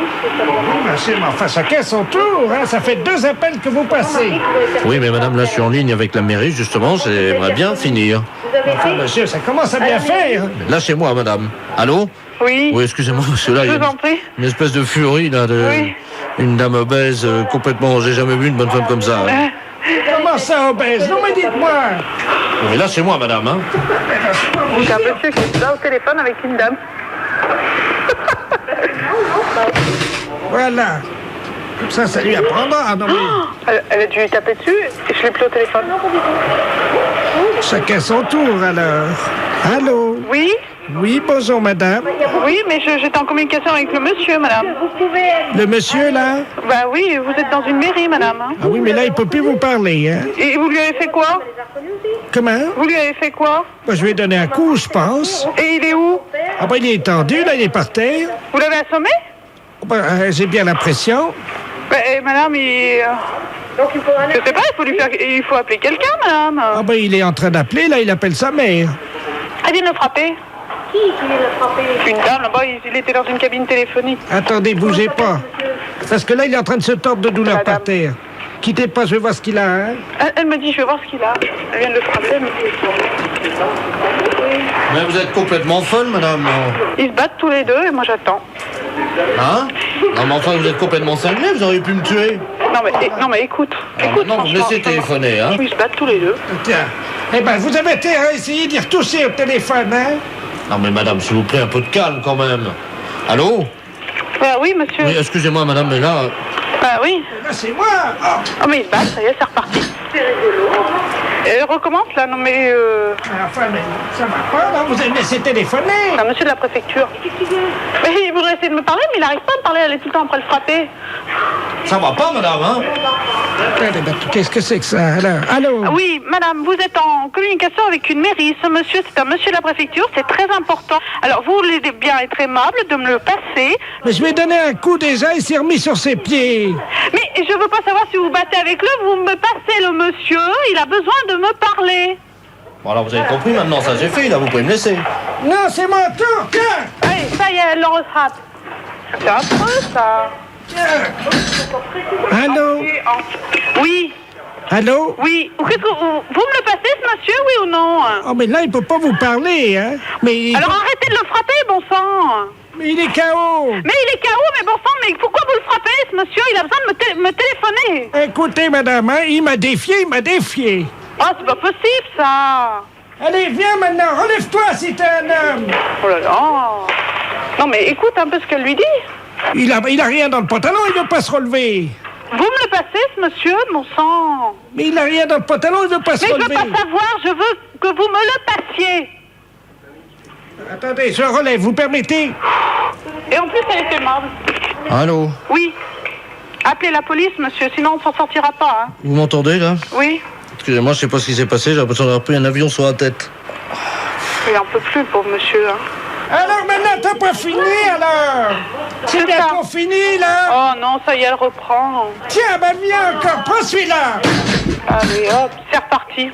Merci, mais enfin, chacun son tour, hein. Ça fait 2 appels que vous passez. Oui, mais madame, là, je suis en ligne avec la mairie, justement, j'aimerais bien finir. Enfin, monsieur, ça commence à bien faire. Lâchez-moi, madame. Allô? Oui. Oui, excusez-moi, parce que là, il y Je vous a en prie. une espèce de furie, là, de... Oui. Une dame obèse, complètement... J'ai jamais vu une bonne femme comme ça. Hein. comment ça, obèse? Non, mais dites-moi. Mais là, c'est moi, madame, hein. Donc un monsieur qui est là au téléphone avec une dame. Voilà. Comme ça lui apprendra. Non, mais... Elle a dû lui taper dessus et je l'ai plus au téléphone. Chacun son tour, alors. Allô? Oui? Oui, bonjour, madame. Oui, mais j'étais en communication avec le monsieur, madame. Le monsieur, là? Bah oui, vous êtes dans une mairie, madame. Hein. Ah oui, mais là, il peut plus vous parler, hein? Et vous lui avez fait quoi? Comment? Vous lui avez fait quoi? Bah, je lui ai donné un coup, je pense. Et il est où? Ah bah, il est tendu, là, il est par terre. Vous l'avez assommé? Bah, j'ai bien l'impression. Bah, madame, donc il faut... Je sais pas, il faut appeler quelqu'un, madame. Ah bah, il est en train d'appeler, là, il appelle sa mère. Elle vient de le frapper. Qui vient de le frapper? Une dame, là-bas, il était dans une cabine téléphonique. Attendez, bougez pas. Parce que là, il est en train de se tordre de douleur par terre. Quittez pas, je vais voir ce qu'il a, hein. Elle me dit, je vais voir ce qu'il a. Elle vient de le frapper, elle me dit... Mais vous êtes complètement folle, madame. Ils se battent tous les deux et moi j'attends. Hein? Non, mais enfin, vous êtes complètement cinglé, vous auriez pu me tuer. Non, mais écoute. Non, vous me laissez téléphoner, hein. Ils se battent tous les deux. Tiens. Eh ben, vous avez été à essayer d'y retoucher au téléphone, hein? Non, mais madame, s'il vous plaît, un peu de calme, quand même. Allô? Oui, monsieur. Oui, excusez-moi, madame, mais là... oui. Là, c'est moi. Oh, mais ils se battent, ça y est, c'est reparti. C'est rigolo. Recommence, là, non, mais... Enfin, mais ça va pas, là, vous avez laissé téléphoner. Un monsieur de la préfecture. Mais il voudrait essayer de me parler, mais il n'arrive pas à me parler, elle est tout le temps après le frapper. Ça va pas, madame, hein? Qu'est-ce que c'est que ça, alors? Allô? Oui, madame, vous êtes en communication avec une mairie. Ce monsieur, c'est un monsieur de la préfecture, c'est très important. Alors, vous voulez bien être aimable de me le passer. Mais je lui ai donné un coup déjà, il s'est remis sur ses pieds. Mais je veux pas savoir si vous battez avec lui, vous me passez le monsieur, il a besoin de me parler. Bon, alors vous avez compris maintenant, ça j'ai fait, là, vous pouvez me laisser. Non, c'est mon tour, tiens! Allez, ça y est, elle le rattrape. C'est affreux, ça. Allô? Oui. Allô? Oui. Qu'est-ce que vous me le passez, ce monsieur, oui ou non? Oh, mais là, il peut pas vous parler, hein? Mais alors arrêtez de le frapper, bon sang. Mais il est KO. Mais il est KO, mais bon sang, mais pourquoi vous le frappez, ce monsieur? Il a besoin de me téléphoner. Écoutez, madame, hein, il m'a défié. Oh, c'est pas possible, ça. Allez, viens maintenant, relève-toi si t'es un homme. Oh là là. Non, mais écoute un peu ce qu'elle lui dit. Il a rien dans le pantalon, il veut pas se relever. Vous me le passez, ce monsieur, mon sang? Mais il a rien dans le pantalon, il veut pas se relever. Mais je veux pas savoir, je veux que vous me le passiez. Attendez, je relève, vous permettez? Et en plus, elle est aimable. Allô? Oui. Appelez la police, monsieur, sinon on s'en sortira pas, hein. Vous m'entendez, là? Oui. Excusez-moi, je sais pas ce qui s'est passé, j'ai l'impression d'avoir pris un avion sur la tête. Il en peut plus, le pauvre monsieur, hein. Alors maintenant, t'as pas fini, alors? C'est bientôt fini, là? Oh non, ça y est, elle reprend. Tiens, ben viens encore, prends celui-là. Allez, hop, c'est reparti.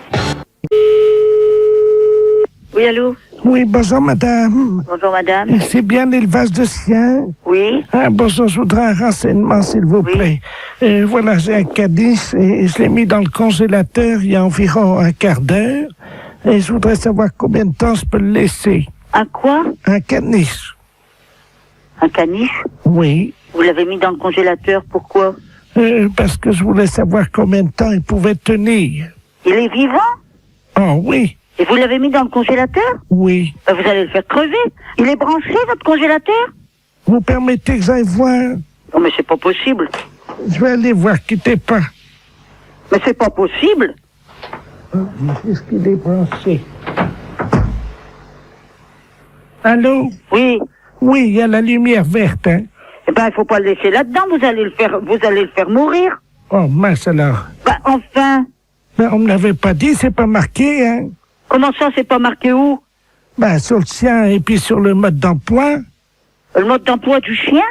Oui, allô? Oui, bonjour, madame. Bonjour, madame. C'est bien l'élevage de chiens? Oui. Bonjour, je voudrais un renseignement, s'il vous plaît. Voilà, j'ai un caniche et je l'ai mis dans le congélateur il y a environ un quart d'heure. Et je voudrais savoir combien de temps je peux le laisser. Un quoi? Un caniche. Un caniche? Oui. Vous l'avez mis dans le congélateur, pourquoi? Parce que je voulais savoir combien de temps il pouvait tenir. Il est vivant? Oh, oui. Et vous l'avez mis dans le congélateur? Oui. Vous allez le faire crever. Il est branché, votre congélateur? Vous permettez que j'aille voir? Non, mais c'est pas possible. Je vais aller voir, quittez pas. Mais c'est pas possible. Est-ce qu'il est branché? Allô? Oui. Oui, il y a la lumière verte, hein? Eh ben, il faut pas le laisser là-dedans, vous allez le faire mourir. Oh, mince alors. Ben, enfin. Ben, on me l'avait pas dit, c'est pas marqué, hein? Comment ça, c'est pas marqué où? Ben, sur le sien et puis sur le mode d'emploi. Le mode d'emploi du chien?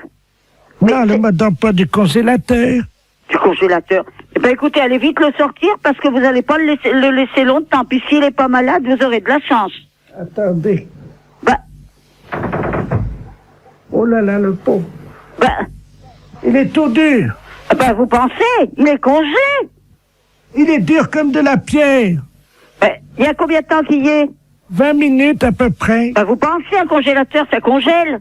Non, le mode d'emploi du congélateur. Du congélateur. Eh ben, écoutez, allez vite le sortir parce que vous n'allez pas le laisser longtemps. Puis s'il est pas malade, vous aurez de la chance. Attendez. Ben. Oh là là, le pauvre. Ben. Il est tout dur. Ben, vous pensez? Il est congé. Il est dur comme de la pierre. Ben, il y a combien de temps qu'il y est? 20 minutes à peu près. Ben, vous pensez, un congélateur, ça congèle?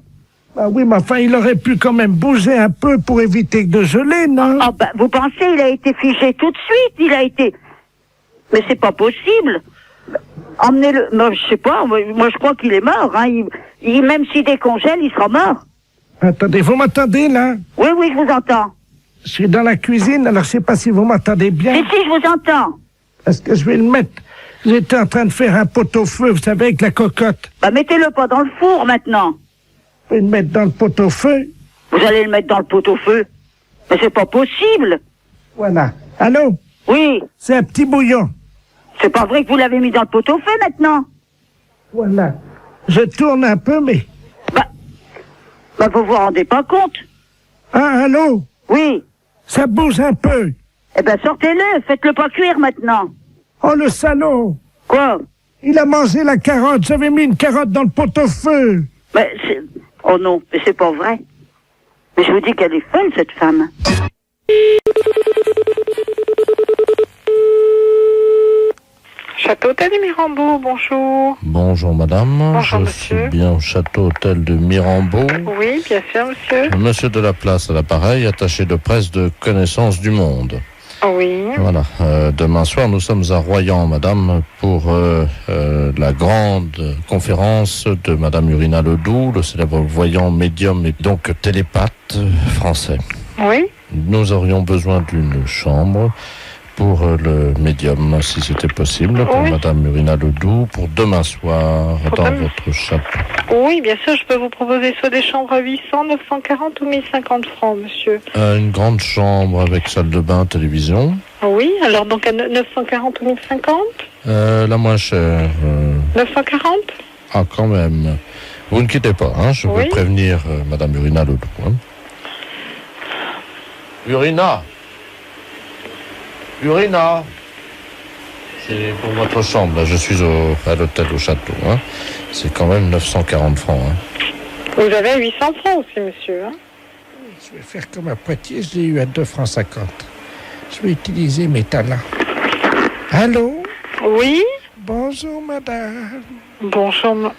Ah oui, mais enfin, il aurait pu quand même bouger un peu pour éviter de geler, non? Ah ben, vous pensez, il a été figé tout de suite, Mais c'est pas possible. Emmenez-le. Moi, je sais pas. Moi, je crois qu'il est mort. Hein. Même s'il décongèle, il sera mort. Attendez, vous m'entendez, là? Oui, je vous entends. Je suis dans la cuisine, alors je sais pas si vous m'entendez bien. Si, je vous entends. Est-ce que je vais le mettre? J'étais en train de faire un pot-au-feu, vous savez, avec la cocotte. Bah, mettez-le pas dans le four, maintenant. Je vais le mettre dans le pot-au-feu. Vous allez le mettre dans le pot-au-feu? Mais c'est pas possible. Voilà. Allô? Oui. C'est un petit bouillon. C'est pas vrai que vous l'avez mis dans le pot-au-feu, maintenant? Voilà. Je tourne un peu, mais... Bah, vous vous rendez pas compte? Ah, allô? Oui. Ça bouge un peu. Eh ben, sortez-le, faites-le pas cuire maintenant. Oh, le salaud! Quoi? Il a mangé la carotte, j'avais mis une carotte dans le pot-au-feu. Mais c'est... Oh non, mais c'est pas vrai. Mais je vous dis qu'elle est folle, cette femme. Château Hôtel de Mirambeau, bonjour. Bonjour madame, bonjour, je monsieur. suis bien au Château Hôtel de Mirambeau. Oui, bien sûr, monsieur. Monsieur de la Place à l'appareil, attaché de presse de Connaissance du Monde. Oui. Voilà, demain soir nous sommes à Royan, madame, pour la grande conférence de madame Urina Ledoux, le célèbre voyant médium et donc télépathe français. Oui. Nous aurions besoin d'une chambre pour le médium, si c'était possible, pour madame Urina Ledoux, pour demain soir, dans votre château. Oui, bien sûr, je peux vous proposer soit des chambres à 800, 940 ou 1050 francs, monsieur. Une grande chambre avec salle de bain, télévision. Oui, alors donc à 940 ou 1050 La moins chère. 940 Ah, quand même. Vous ne quittez pas, hein, je veux prévenir madame Urina Ledoux. Hein. Urina, c'est pour votre chambre, là. Je suis à l'hôtel au château. Hein. C'est quand même 940 francs. Hein. Vous avez 800 francs aussi, monsieur. Hein. Je vais faire comme à Poitiers, je l'ai eu à 2 francs 50. Je vais utiliser mes talents. Allô? Oui? Bonjour, madame. Bonjour,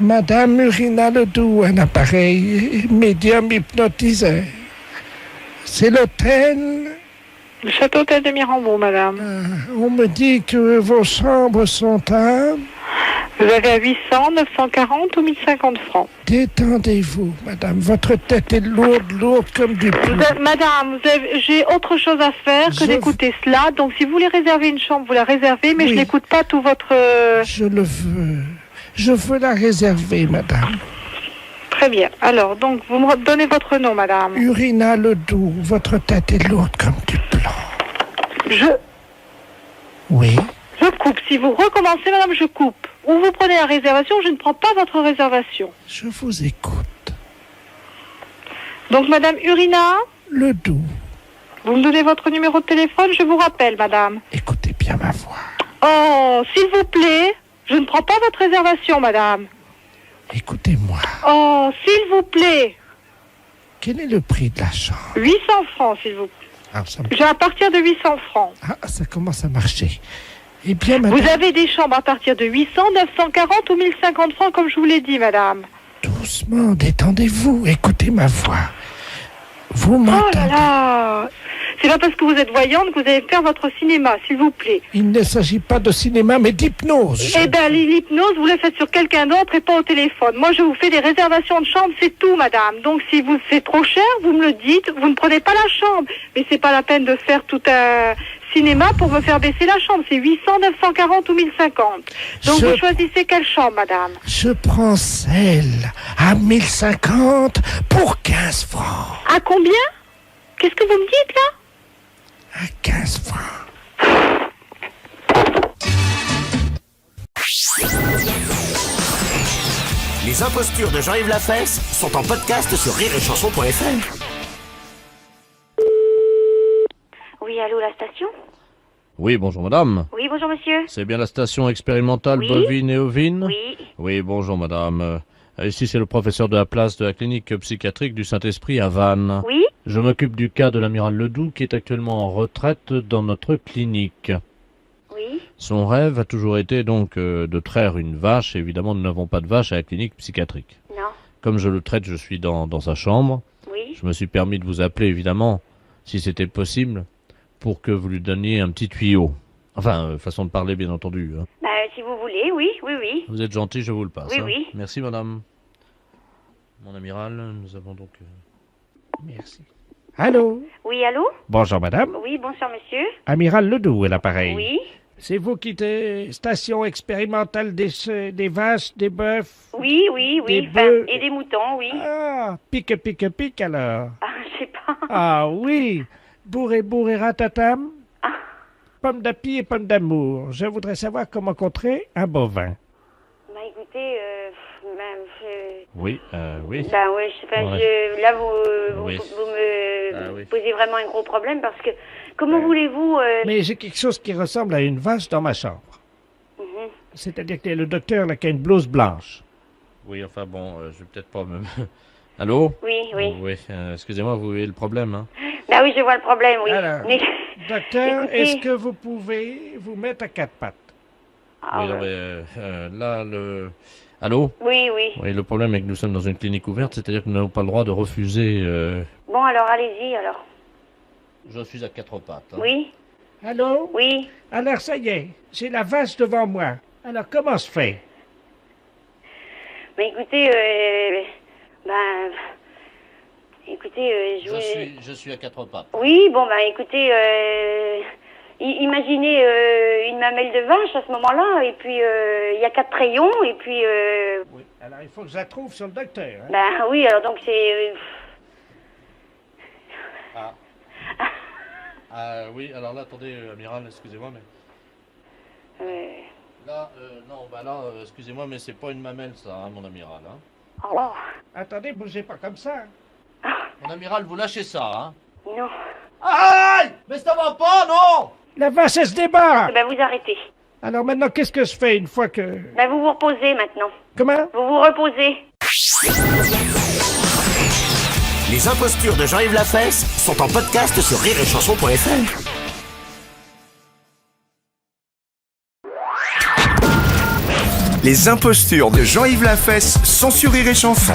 Madame Urina Ledoux, un appareil médium hypnotiseur. C'est l'hôtel... Le Château Hôtel de Mirambeau, madame. On me dit que vos chambres sont à... Vous avez à 800, 940 ou 1050 francs. Détendez-vous, madame. Votre tête est lourde comme du plomb. Madame, j'ai autre chose à faire que d'écouter cela. Donc, si vous voulez réserver une chambre, vous la réservez, mais je n'écoute pas tout votre... Je le veux. Je veux la réserver, madame. Très bien. Alors, donc, vous me donnez votre nom, madame. Urina Ledoux. Votre tête est lourde comme du plomb. Oui. Je coupe. Si vous recommencez, madame, je coupe. Ou vous prenez la réservation, je ne prends pas votre réservation. Je vous écoute. Donc, madame Urina Ledoux. Vous me donnez votre numéro de téléphone, je vous rappelle, madame. Écoutez bien ma voix. Oh, s'il vous plaît, je ne prends pas votre réservation, madame. Écoutez-moi. Oh, s'il vous plaît. Quel est le prix de la chambre? 800 francs, s'il vous plaît. J'ai à partir de 800 francs. Ah, ça commence à marcher. Eh bien, madame... Vous avez des chambres à partir de 800, 940 ou 1050 francs, comme je vous l'ai dit, madame. Doucement, détendez-vous. Écoutez ma voix. Vous m'entendez? Oh là là! C'est pas parce que vous êtes voyante que vous allez faire votre cinéma, s'il vous plaît. Il ne s'agit pas de cinéma, mais d'hypnose. Eh bien, l'hypnose, vous la faites sur quelqu'un d'autre et pas au téléphone. Moi, je vous fais des réservations de chambre, c'est tout, madame. Donc, si vous c'est trop cher, vous me le dites, vous ne prenez pas la chambre. Mais c'est pas la peine de faire tout un cinéma pour me faire baisser la chambre. C'est 800, 940 ou 1050. Donc, vous choisissez quelle chambre, madame? Je prends celle à 1050 pour 15 francs. À combien? Qu'est-ce que vous me dites, là? À 15 francs. Les impostures de Jean-Yves Lafesse sont en podcast sur rireetchanson.fr. Oui, allô, la station? Oui, bonjour madame. Oui, bonjour monsieur. C'est bien la station expérimentale bovine et ovine? Oui. Oui, bonjour madame. Ici, c'est le professeur de la place de la clinique psychiatrique du Saint-Esprit à Vannes. Oui. Je m'occupe du cas de l'amiral Ledoux qui est actuellement en retraite dans notre clinique. Oui. Son rêve a toujours été donc de traire une vache. Évidemment, nous n'avons pas de vache à la clinique psychiatrique. Non. Comme je le traite, je suis dans sa chambre. Oui. Je me suis permis de vous appeler, évidemment, si c'était possible, pour que vous lui donniez un petit tuyau. Enfin, façon de parler, bien entendu. Hein. Bah, si vous voulez, oui, oui, oui. Vous êtes gentil, je vous le passe. Oui, hein. oui. Merci, madame. Mon amiral, nous avons donc... Merci. Allô? Oui, allô? Bonjour, madame. Oui, bonsoir, monsieur. Amiral Ledoux est l'appareil. Oui. C'est vous qui êtes station expérimentale des vaches, des bœufs? Oui, oui, oui. Des bœufs. Et des moutons, oui. Ah, pique alors. Ah, je sais pas. Ah oui, bourré ratatam. Pomme d'api et pomme d'amour. Je voudrais savoir comment contrer un bovin. Bah, écoutez, Oui, oui. Bah, ouais, je sais pas, Ouais. là, vous Oui. me posez vraiment un gros problème parce que, comment voulez-vous... Mais j'ai quelque chose qui ressemble à une vache dans ma chambre. Mhm. C'est-à-dire qu'il y a le docteur là, qui a une blouse blanche. Oui, enfin bon, je vais peut-être pas me... Allô? Oui, oui. Oui, excusez-moi, vous voyez le problème, hein? Bah oui, je vois le problème, oui. Alors, Mais... docteur, Écoutez- est-ce que vous pouvez vous mettre à quatre pattes? Ah, Oui, non, ouais. mais là, le... Allô? Oui, oui. Oui, le problème est que nous sommes dans une clinique ouverte, c'est-à-dire que nous n'avons pas le droit de refuser... Bon, alors, allez-y, alors. Je suis à quatre pattes. hein. Oui? Allô? Oui? Alors, ça y est, j'ai la vache devant moi. Alors, comment se fait? Mais écoutez, écoutez, Je suis à quatre pattes. Oui, bon, bah, écoutez, imaginez une mamelle de vache à ce moment-là, et puis il y a 4 rayons, et puis... Oui. Alors, il faut que je la trouve sur le docteur. Hein? Bah oui, alors donc c'est... Oui, alors là, attendez, amiral, excusez-moi, mais... Là, non, bah là, excusez-moi, mais c'est pas une mamelle, ça, hein, mon amiral, hein. Alors... Attendez, bougez pas comme ça. Mon amiral, vous lâchez ça, hein. Non. Aïe! Mais ça va pas, non! La vache, elle se débat. Ben vous arrêtez. Alors maintenant, qu'est-ce que je fais une fois que... Ben vous vous reposez maintenant. Comment? Vous vous reposez. Les impostures de Jean-Yves Lafesse sont en podcast sur rireetchanson.fr. Les impostures de Jean-Yves Lafesse sont sur Rire et Chanson.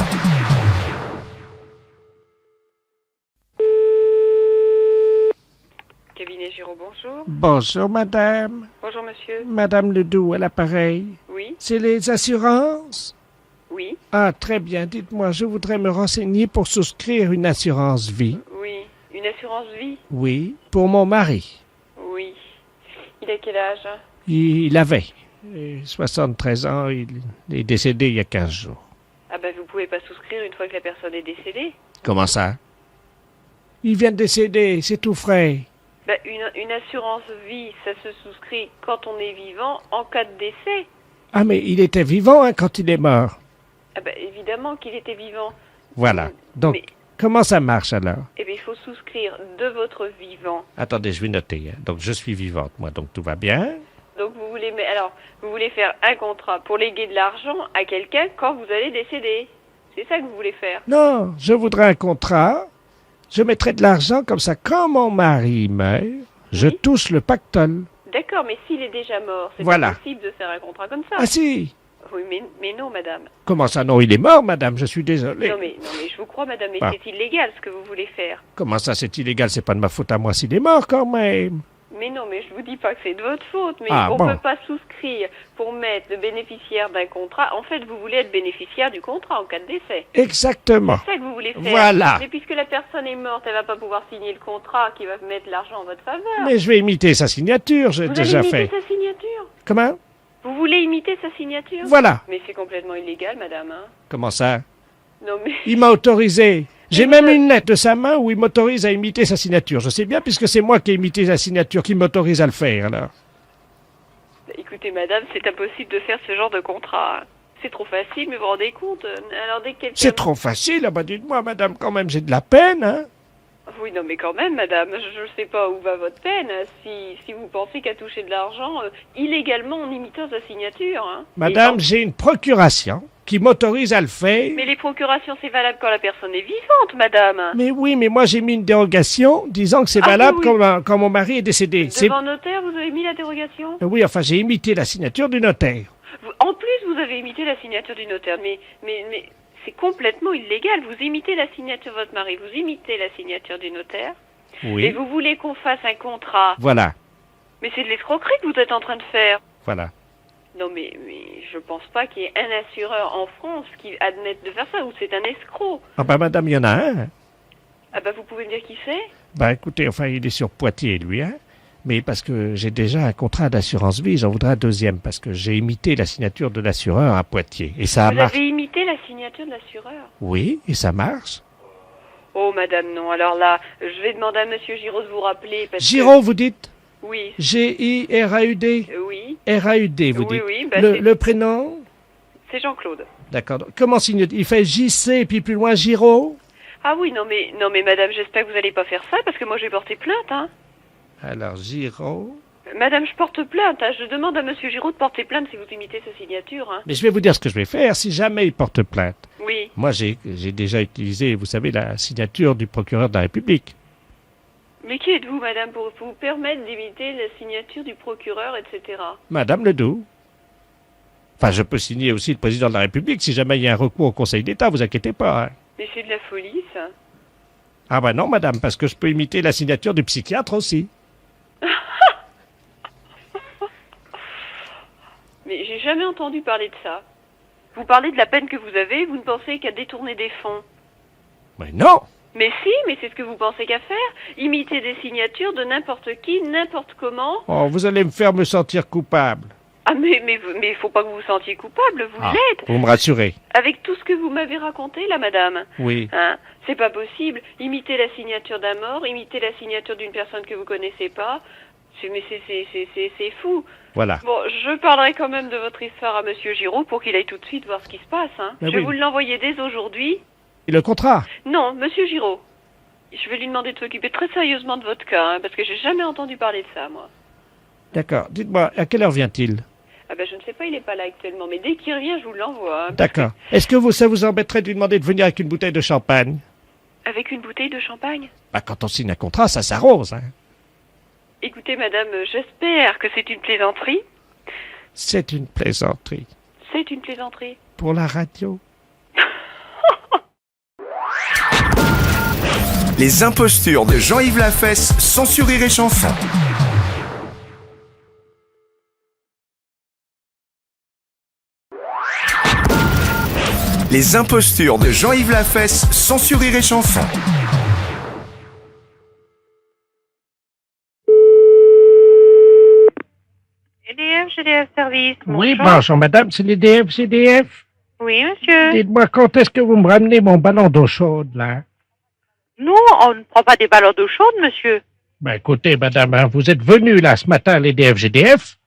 Cabinet Giraud, bonjour. Bonjour, madame. Bonjour, monsieur. Madame Ledoux à l'appareil. Oui. C'est les assurances? Oui. Ah, très bien. Dites-moi, je voudrais me renseigner pour souscrire une assurance vie. Oui. Une assurance vie? Oui, pour mon mari. Oui. Il a quel âge? Il avait 73 ans. Il est décédé il y a 15 jours. Ah ben, vous pouvez pas souscrire une fois que la personne est décédée. Comment ça? Il vient de décéder, c'est tout frais. Ben, une assurance vie, ça se souscrit quand on est vivant en cas de décès. Ah, mais il était vivant hein, quand il est mort. Ah ben, évidemment qu'il était vivant. Voilà. Donc, Mais- comment ça marche alors? Eh bien, il faut souscrire de votre vivant. Attendez, je vais noter. Hein. Donc, je suis vivante, moi, donc tout va bien. Donc, vous voulez faire un contrat pour léguer de l'argent à quelqu'un quand vous allez décéder. C'est ça que vous voulez faire. Non, je voudrais un contrat. Je mettrai de l'argent comme ça. Quand mon mari meurt, je touche le pactole. D'accord, mais s'il est déjà mort, c'est Voilà. pas possible de faire un contrat comme ça. Ah si? Oui, mais non, madame. Comment ça? Non, il est mort, madame, je suis désolé. Non, mais je vous crois, madame, mais Ah. c'est illégal ce que vous voulez faire. Comment ça, c'est illégal? C'est pas de ma faute à moi s'il est mort, quand même. Mais non, mais je vous dis pas que c'est de votre faute, mais Ah, on bon. peut pas souscrire pour mettre le bénéficiaire d'un contrat. En fait, vous voulez être bénéficiaire du contrat en cas de décès. Exactement. C'est ça que vous voulez faire. Voilà. Mais puisque la personne est morte, elle va pas pouvoir signer le contrat qui va mettre l'argent en votre faveur. Mais je vais imiter sa signature, j'ai Vous déjà allez fait. imiter sa signature. Comment? Vous voulez imiter sa signature? Voilà. Mais c'est complètement illégal, madame. Hein. Comment ça? Non, mais... Il m'a autorisé. J'ai même une lettre de sa main où il m'autorise à imiter sa signature. Je sais bien, puisque c'est moi qui ai imité sa signature, qui m'autorise à le faire, alors. Écoutez, madame, c'est impossible de faire ce genre de contrat. C'est trop facile, mais vous vous rendez compte? Alors, dès que quelqu'un... C'est trop facile, ah bah dites-moi, madame, quand même, j'ai de la peine, hein. Oui, non, mais quand même, madame, je ne sais pas où va votre peine. Si vous pensez qu'à toucher de l'argent illégalement en imitant sa signature. Hein. Madame, j'ai une procuration qui m'autorise à le faire. Mais les procurations, c'est valable quand la personne est vivante, madame. Mais oui, mais moi j'ai mis une dérogation disant que c'est Ah, valable oui, oui. quand mon mari est décédé. Devant notaire, vous avez mis la dérogation? Oui, enfin j'ai imité la signature du notaire. En plus, vous avez imité la signature du notaire, mais c'est complètement illégal. Vous imitez la signature de votre mari, vous imitez la signature du notaire. Oui. Et vous voulez qu'on fasse un contrat. Voilà. Mais c'est de l'escroquerie que vous êtes en train de faire. Voilà. Non, mais je pense pas qu'il y ait un assureur en France qui admette de faire ça, ou c'est un escroc. Ah bah madame, il y en a un. Ah bah vous pouvez me dire qui c'est? Bah écoutez, enfin il est sur Poitiers lui, hein. Mais parce que j'ai déjà un contrat d'assurance vie, j'en voudrais un deuxième, parce que j'ai imité la signature de l'assureur à Poitiers. Et ça Vous marche. avez imité la signature de l'assureur? Oui, et ça marche. Oh madame, non. Alors là, je vais demander à monsieur Giraud de vous rappeler. Parce Giraud, vous dites? Oui. G-I-R-A-U-D? Oui. R-A-U-D, vous dites? Oui, bah le prénom? c'est Jean-Claude. D'accord. Comment signe? Il fait J-C, puis plus loin Giraud? Ah oui, non mais madame, j'espère que vous allez pas faire ça, parce que moi je vais porter plainte, hein. Alors, Giraud... Madame, je porte plainte, hein. Je demande à monsieur Giraud de porter plainte si vous imitez sa signature, hein. Mais je vais vous dire ce que je vais faire si jamais il porte plainte. Oui. Moi, j'ai déjà utilisé, vous savez, la signature du procureur de la République. Mais qui êtes-vous, madame, pour vous permettre d'imiter la signature du procureur, etc. Madame Ledoux. Enfin, je peux signer aussi le président de la République si jamais il y a un recours au Conseil d'État, vous inquiétez pas. Hein. Mais c'est de la folie, ça. Ah ben non, madame, parce que je peux imiter la signature du psychiatre aussi. Mais j'ai jamais entendu parler de ça. Vous parlez de la peine que vous avez, vous ne pensez qu'à détourner des fonds. Mais non! Mais si, mais c'est ce que vous pensez qu'à faire. Imiter des signatures de n'importe qui, n'importe comment. Oh, vous allez me faire me sentir coupable. Ah mais il faut pas que vous vous sentiez coupable, vous l'êtes. Vous me rassurez. Avec tout ce que vous m'avez raconté là, madame. Oui. Hein, c'est pas possible. Imiter la signature d'un mort, imiter la signature d'une personne que vous connaissez pas. C'est fou. Voilà. Bon, je parlerai quand même de votre histoire à monsieur Giraud pour qu'il aille tout de suite voir ce qui se passe. Hein. Mais je vais oui. vous l'envoyer dès aujourd'hui. Et le contrat? Non, monsieur Giraud. Je vais lui demander de s'occuper très sérieusement de votre cas, hein, parce que j'ai jamais entendu parler de ça, moi. D'accord. Dites-moi, à quelle heure vient-il? Ah ben je ne sais pas, il est pas là actuellement, mais dès qu'il revient, je vous l'envoie. Hein, D'accord. Est-ce que ça vous embêterait de lui demander de venir avec une bouteille de champagne? Avec une bouteille de champagne? Bah, quand on signe un contrat, ça s'arrose, hein. Écoutez, madame, j'espère que c'est une plaisanterie. C'est une plaisanterie. C'est une plaisanterie. Pour la radio. Les impostures de Jean-Yves Lafesse, sans sur Rire et Chanson. Les impostures de Jean-Yves Lafesse, sans sur Rire et Chanson. GDF Service. Oui, bonjour madame, c'est l'EDF, CDF. Oui, monsieur. Dites-moi, quand est-ce que vous me ramenez mon ballon d'eau chaude, là? Nous, on ne prend pas des ballons d'eau chaude, monsieur. Ben écoutez, madame, hein, vous êtes venu là ce matin à l'EDF GDF.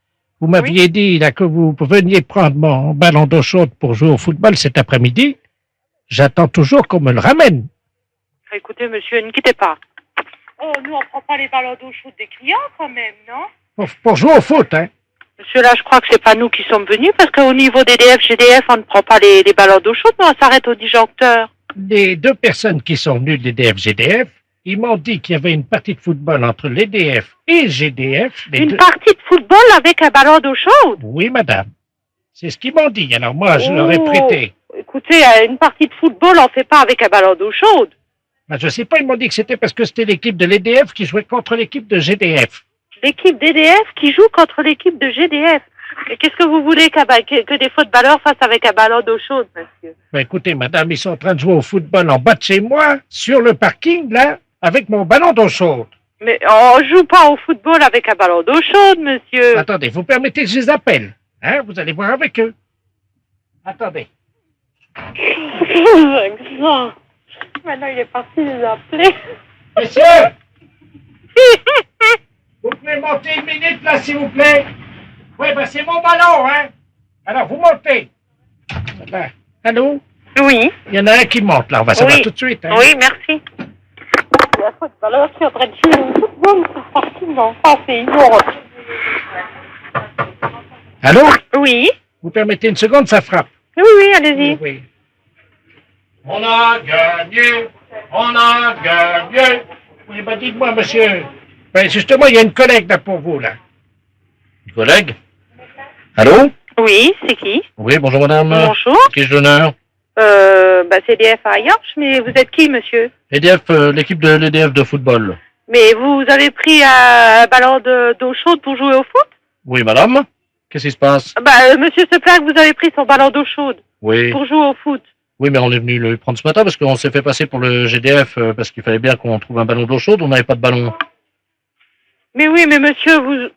Vous m'aviez dit là que vous veniez prendre mon ballon d'eau chaude pour jouer au football cet après-midi. J'attends toujours qu'on me le ramène. Écoutez, monsieur, ne quittez pas. Oh, nous, on prend pas les ballons d'eau chaude des clients, quand même, non? Pour jouer au foot, hein? Monsieur, là, je crois que c'est pas nous qui sommes venus, parce qu'au niveau d'EDF, GDF, on ne prend pas les ballons d'eau chaude, mais on s'arrête au disjoncteur. Les deux personnes qui sont venues de l'EDF GDF, ils m'ont dit qu'il y avait une partie de football entre l'EDF et le GDF. Une partie de football avec un ballon d'eau chaude? Oui, madame. C'est ce qu'ils m'ont dit. Alors moi, je leur ai prêté. Écoutez, une partie de football, on fait pas avec un ballon d'eau chaude. Ben, je sais pas, ils m'ont dit que c'était parce que c'était l'équipe de l'EDF qui jouait contre l'équipe de GDF. L'équipe d'EDF qui joue contre l'équipe de GDF. Et qu'est-ce que vous voulez que des footballeurs fassent avec un ballon d'eau chaude, monsieur? Ben, écoutez, madame, ils sont en train de jouer au football en bas de chez moi, sur le parking, là, avec mon ballon d'eau chaude. Mais on joue pas au football avec un ballon d'eau chaude, monsieur. Attendez, vous permettez que je les appelle? Hein, vous allez voir avec eux. Attendez. Maintenant, il est parti les appeler. Messieurs! Vous pouvez monter une minute, là, s'il vous plaît? Oui, ben c'est mon ballon, hein? Alors, vous montez. Là. Allô? Oui. Il y en a un qui monte, là. On va savoir tout de suite, hein? Oui, merci. La footballeur qui est en train de jouer au football, c'est parti dans ça, c'est ignorant. Allô? Oui. Vous permettez une seconde, ça frappe. Oui, oui, allez-y. Oui. On a gagné! On a gagné! Oui, ben dites-moi, monsieur. Ben justement, il y a une collègue là pour vous, là. Une collègue? Allô? Oui, c'est qui? Oui, bonjour madame. Bonjour. Qui est l'honneur? C'est EDF à Yorche, mais vous êtes qui, monsieur? EDF, l'équipe de l'EDF de football. Mais vous avez pris un ballon d'eau chaude pour jouer au foot? Oui, madame. Qu'est-ce qui se passe? Monsieur se plaint que vous avez pris son ballon d'eau chaude Oui. pour jouer au foot. Oui, mais on est venu le prendre ce matin parce qu'on s'est fait passer pour le GDF parce qu'il fallait bien qu'on trouve un ballon d'eau chaude. On n'avait pas de ballon. Mais oui, mais monsieur,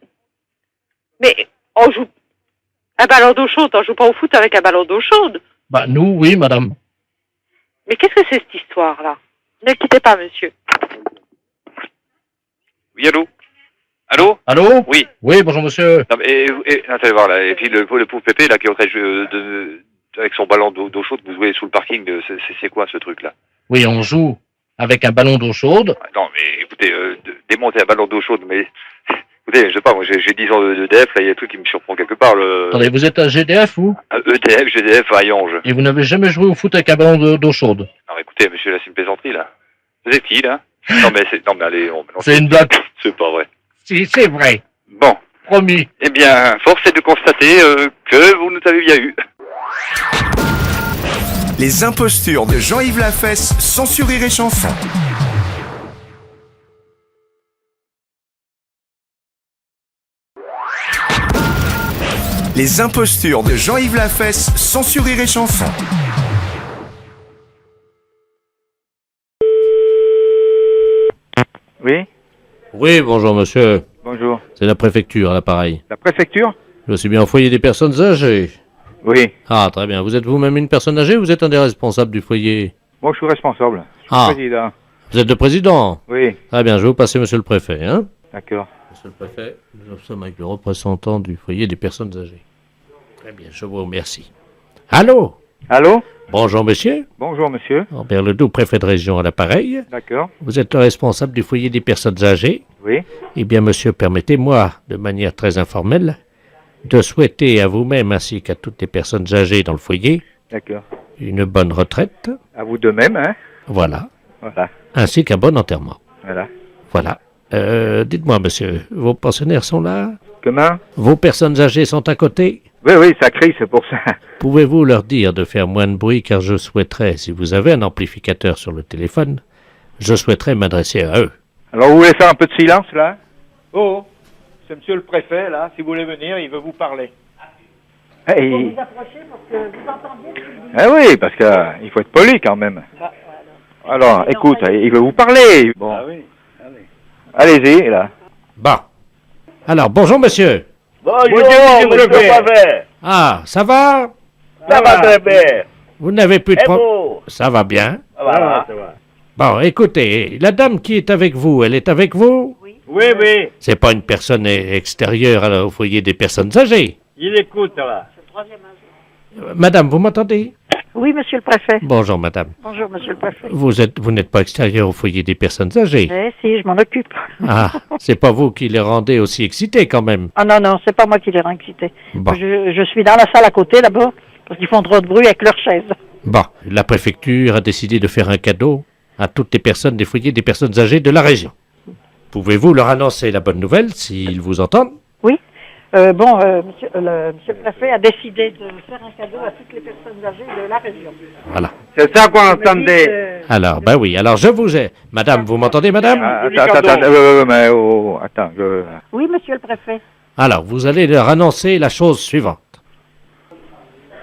Mais on joue... Un ballon d'eau chaude, on joue pas au foot avec un ballon d'eau chaude. Bah, nous, oui, madame. Mais qu'est-ce que c'est cette histoire-là? Ne quittez pas, monsieur. Oui, allô? Allô? Allô? Oui. Oui, bonjour, monsieur. Non, attendez voir, là. Et puis le pauvre Pépé, là, qui est en train de jouer avec son ballon d'eau chaude, vous jouez sous le parking, c'est quoi, ce truc-là? Oui, on joue avec un ballon d'eau chaude. Non, mais écoutez, démonter un ballon d'eau chaude, mais... Écoutez, je sais pas, moi j'ai 10 ans de DF, là, il y a un truc qui me surprend quelque part. Attendez, vous êtes un GDF, ou? EDF, GDF, à Yange. Et vous n'avez jamais joué au foot avec un ballon d'eau chaude? Non, écoutez, monsieur, là, c'est une plaisanterie, là. Vous êtes qui, là? Non, mais allez, c'est une blague. C'est pas vrai. Si, c'est vrai. Bon. Promis. Eh bien, force est de constater que vous nous avez bien eu. Les impostures de Jean-Yves Lafesse, sans sur Rire et Chanson. Les impostures de Jean-Yves Lafesse, sans sur Rire et Chanson. Oui? Oui, bonjour monsieur. Bonjour. C'est la préfecture à l'appareil. La préfecture? Je suis bien au foyer des personnes âgées. Oui. Ah, très bien. Vous êtes vous-même une personne âgée ou vous êtes un des responsables du foyer? Moi, je suis responsable. Je suis président. Vous êtes le président? Oui. Très bien, je vais vous passer monsieur le préfet, hein? D'accord. Monsieur le préfet, nous sommes avec le représentant du foyer des personnes âgées. Très bien, je vous remercie. Allô? Allô? Bonjour monsieur. Bonjour monsieur. Robert Ledoux, préfet de région à l'appareil. D'accord. Vous êtes le responsable du foyer des personnes âgées. Oui. Eh bien monsieur, permettez-moi, de manière très informelle, de souhaiter à vous-même ainsi qu'à toutes les personnes âgées dans le foyer D'accord. une bonne retraite. À vous de même, hein? Voilà. Voilà. Ainsi qu'un bon enterrement. Voilà. Voilà. Dites-moi monsieur, vos pensionnaires sont là? Comment? Vos personnes âgées sont à côté? Oui, oui, ça crie, c'est pour ça. Pouvez-vous leur dire de faire moins de bruit car je souhaiterais, si vous avez un amplificateur sur le téléphone, je souhaiterais m'adresser à eux. Alors, vous voulez faire un peu de silence, là? Oh, c'est monsieur le préfet, là. Si vous voulez venir, il veut vous parler. Hey. Vous vous approchez parce que vous entendez. Eh oui, parce que il faut être poli, quand même. Alors, écoute, il veut vous parler. Bon. Ah oui, Allez-y, là. Bon. Alors, bonjour monsieur. Bonjour, monsieur le préfet. Ah, ça va? Ça va très bien. Vous n'avez plus de Et problème? vous? Ça va bien. Voilà. Ça va. Bon, écoutez, la dame qui est avec vous, elle est avec vous? Oui, oui. C'est pas une personne extérieure au foyer des personnes âgées. Il écoute, là. Madame, vous m'entendez? Oui, monsieur le préfet. Bonjour madame. Bonjour, monsieur le préfet. Vous n'êtes pas extérieur au foyer des personnes âgées. Eh, si, je m'en occupe. Ah, c'est pas vous qui les rendez aussi excités quand même. Ah non, non, c'est pas moi qui les rends excités. Bon. Je suis dans la salle à côté, d'abord, parce qu'ils font trop de bruit avec leurs chaises. Bon, la préfecture a décidé de faire un cadeau à toutes les personnes des foyers des personnes âgées de la région. Pouvez-vous leur annoncer la bonne nouvelle s'ils vous entendent? Oui. Monsieur le préfet a décidé de faire un cadeau à toutes les personnes âgées de la région. Voilà. C'est ça qu'on entendait. Alors, ben oui, alors je vous ai... Madame, vous m'entendez, madame? Attends, Oui, monsieur le préfet. Alors, vous allez leur annoncer la chose suivante.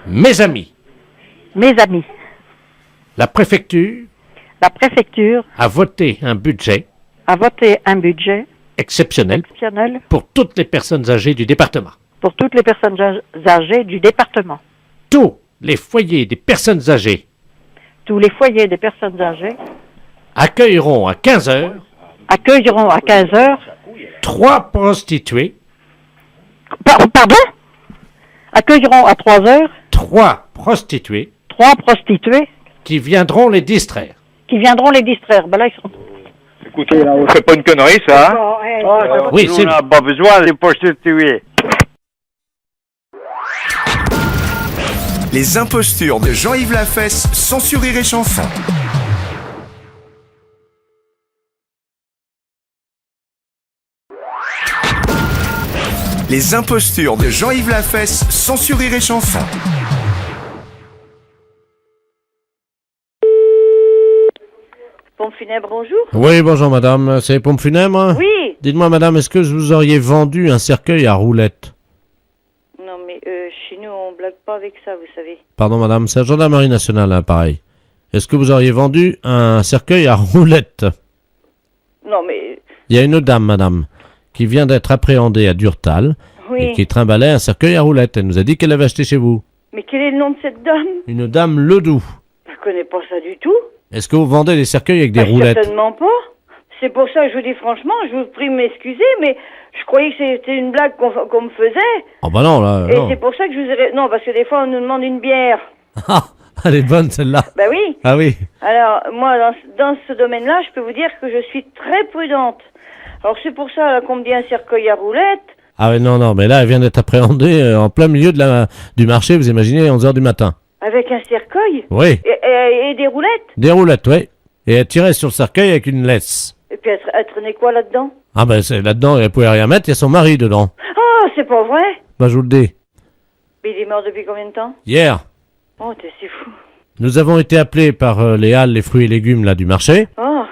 Mes amis, la préfecture a voté un budget exceptionnel pour toutes les personnes âgées du département. Pour toutes les personnes âgées du département. Tous les foyers des personnes âgées Tous les foyers des personnes âgées accueilleront à 15 heures 3 prostituées. Pardon? Accueilleront à 3 heures 3 prostituées. 3 prostituées qui viendront les distraire. Ben là, ils seront... Écoutez, c'est pas une connerie, ça, hein? Oui, c'est... On n'a pas besoin des prostituées. Les impostures de Jean-Yves Lafesse, sans sur Rire et Chanson. Les impostures de Jean-Yves Lafesse, sans sur Rire et Chanson. Pompe funèbre, bonjour. Oui, bonjour madame, c'est les pompes funèbres? Oui. Dites-moi madame, est-ce que vous auriez vendu un cercueil à roulettes? Non, mais chez nous, on blague pas avec ça, vous savez. Pardon madame, c'est la gendarmerie nationale, hein, pareil. Est-ce que vous auriez vendu un cercueil à roulettes? Non, mais... Il y a une dame, madame, qui vient d'être appréhendée à Durtal Oui. et qui trimbalait un cercueil à roulettes. Elle nous a dit qu'elle l'avait acheté chez vous. Mais quel est le nom de cette dame? Une dame Ledoux. Je connais pas ça du tout. Est-ce que vous vendez des cercueils avec des roulettes? Certainement pas. C'est pour ça que je vous dis franchement, je vous prie de m'excuser, mais je croyais que c'était une blague qu'on me faisait. Oh bah non, là, Et non. c'est pour ça que je vous ai... Non, parce que des fois, on nous demande une bière. Ah, elle est bonne celle-là. Bah oui. Ah oui. Alors, moi, dans ce domaine-là, je peux vous dire que je suis très prudente. Alors, c'est pour ça là, qu'on me dit un cercueil à roulettes. Ah ouais, non, mais là, elle vient d'être appréhendée en plein milieu du marché, vous imaginez, 11h du matin. Avec un cercueil? Oui. Et des roulettes? Des roulettes, oui. Et elle tirait sur le cercueil avec une laisse. Et puis, elle traînait quoi là-dedans? Ah ben, c'est là-dedans, elle pouvait rien mettre, il y a son mari dedans. Oh, c'est pas vrai? Bah, je vous le dis. Mais il est mort depuis combien de temps? Hier, Oh, c'est fou. nous avons été appelés par les halles, les fruits et légumes, là, du marché. Oh.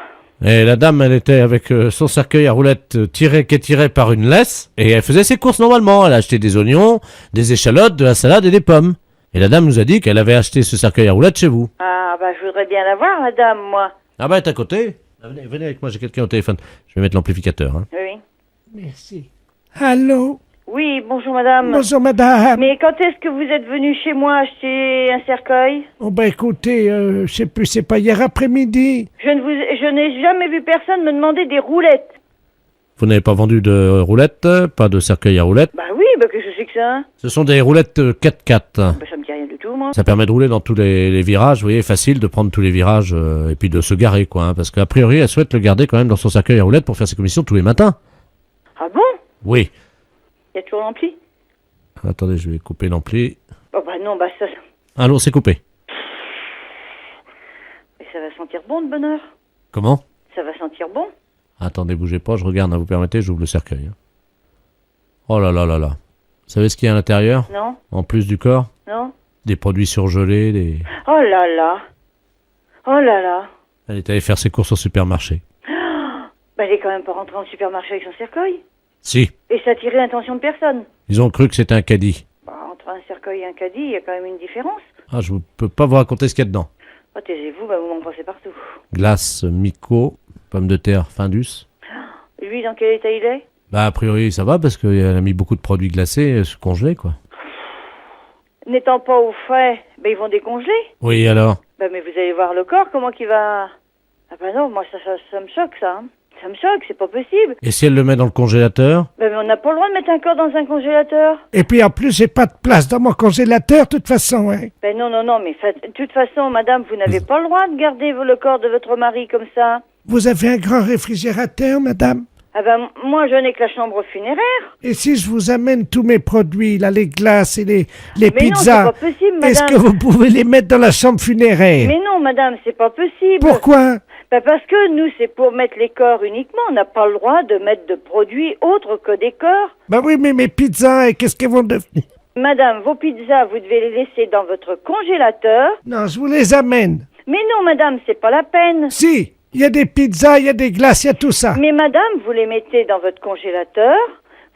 Et la dame, elle était avec son cercueil à roulettes qui est tiré par une laisse. Et elle faisait ses courses normalement. Elle a acheté des oignons, des échalotes, de la salade et des pommes. Et la dame nous a dit qu'elle avait acheté ce cercueil à roulettes chez vous. Ah, bah, je voudrais bien la voir, madame, moi. Ah bah, elle est à côté. Ah, venez avec moi, j'ai quelqu'un au téléphone. Je vais mettre l'amplificateur. Hein. Oui. Merci. Allô? Oui, bonjour, madame. Bonjour, madame. Mais quand est-ce que vous êtes venu chez moi acheter un cercueil? Oh ben écoutez, je sais plus, c'est pas hier après-midi. Je n'ai jamais vu personne me demander des roulettes. Vous n'avez pas vendu de roulettes, pas de cercueil à roulettes? Bah oui, bah qu'est-ce que c'est que ça? Ce sont des roulettes 4x4. Bah ça me dit rien du tout, moi. Ça permet de rouler dans tous les virages, vous voyez, facile de prendre tous les virages et puis de se garer, quoi. Hein, parce qu'a priori, elle souhaite le garder quand même dans son cercueil à roulettes pour faire ses commissions tous les matins. Ah bon? Oui. Il y a toujours l'ampli? Attendez, je vais couper l'ampli. Oh bah non, bah ça... Allô, c'est coupé. Mais ça va sentir bon de bonheur. Comment? Ça va sentir bon. Attendez, bougez pas, je regarde, hein, vous permettez, j'ouvre le cercueil. Hein. Oh là là là là. Vous savez ce qu'il y a à l'intérieur? Non. En plus du corps? Non. Des produits surgelés, des... Oh là là. Oh là là. Elle est allée faire ses courses au supermarché. Bah elle est quand même pas rentrée en supermarché avec son cercueil. Si. Et ça attirait l'attention de personne. Ils ont cru que c'était un caddie. Bah, entre un cercueil et un caddie, il y a quand même une différence. Ah, je peux pas vous raconter ce qu'il y a dedans. Oh, taisez-vous, bah vous m'en passez partout. Glace, Mico, pommes de terre, Findus. Lui, dans quel état il est? Bah, a priori, ça va parce qu'elle a mis beaucoup de produits glacés, congelés, quoi. N'étant pas au frais, bah ils vont décongeler. Oui, alors? Bah mais vous allez voir le corps, comment qu'il va... Ah bah non, moi ça me choque ça. Hein. Ça me choque, c'est pas possible. Et si elle le met dans le congélateur? Bah mais on n'a pas le droit de mettre un corps dans un congélateur. Et puis en plus, j'ai pas de place dans mon congélateur, de toute façon, hein. Ben non, mais de toute façon, madame, vous n'avez pas le droit de garder le corps de votre mari comme ça. Vous avez un grand réfrigérateur, madame? Ah ben, moi, je n'ai que la chambre funéraire. Et si je vous amène tous mes produits, là, les glaces et les pizzas, non, c'est pas possible, madame. est-ce que vous pouvez les mettre dans la chambre funéraire? Mais non, madame, c'est pas possible. Pourquoi? Ben parce que nous, c'est pour mettre les corps uniquement. On n'a pas le droit de mettre de produits autres que des corps. Bah oui, mais mes pizzas, qu'est-ce qu'elles vont devenir? Madame, vos pizzas, vous devez les laisser dans votre congélateur. Non, je vous les amène. Mais non, madame, c'est pas la peine. Si, il y a des pizzas, il y a des glaces, il y a tout ça. Mais madame, vous les mettez dans votre congélateur,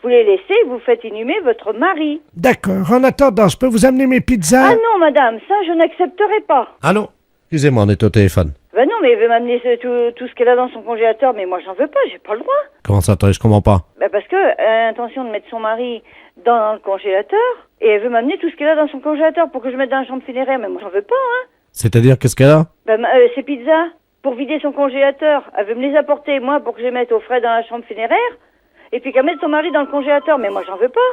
vous les laissez et vous faites inhumer votre mari. D'accord, en attendant, je peux vous amener mes pizzas? Ah non, madame, ça, je n'accepterai pas. Allô? Excusez-moi, on est au téléphone. Ben non, mais il veut m'amener tout ce qu'elle a dans son congélateur, mais moi, j'en veux pas, j'ai pas le droit. Comment ça, attendez, je comprends pas. Ben parce que elle a l'intention de mettre son mari dans le congélateur, et elle veut m'amener tout ce qu'elle a dans son congélateur pour que je mette dans la chambre funéraire, mais moi, j'en veux pas, hein. C'est-à-dire, qu'est-ce qu'elle a? Ben, ces pizzas, pour vider son congélateur, elle veut me les apporter, moi, pour que je les mette au frais dans la chambre funéraire, et puis qu'elle mette son mari dans le congélateur, mais moi, j'en veux pas.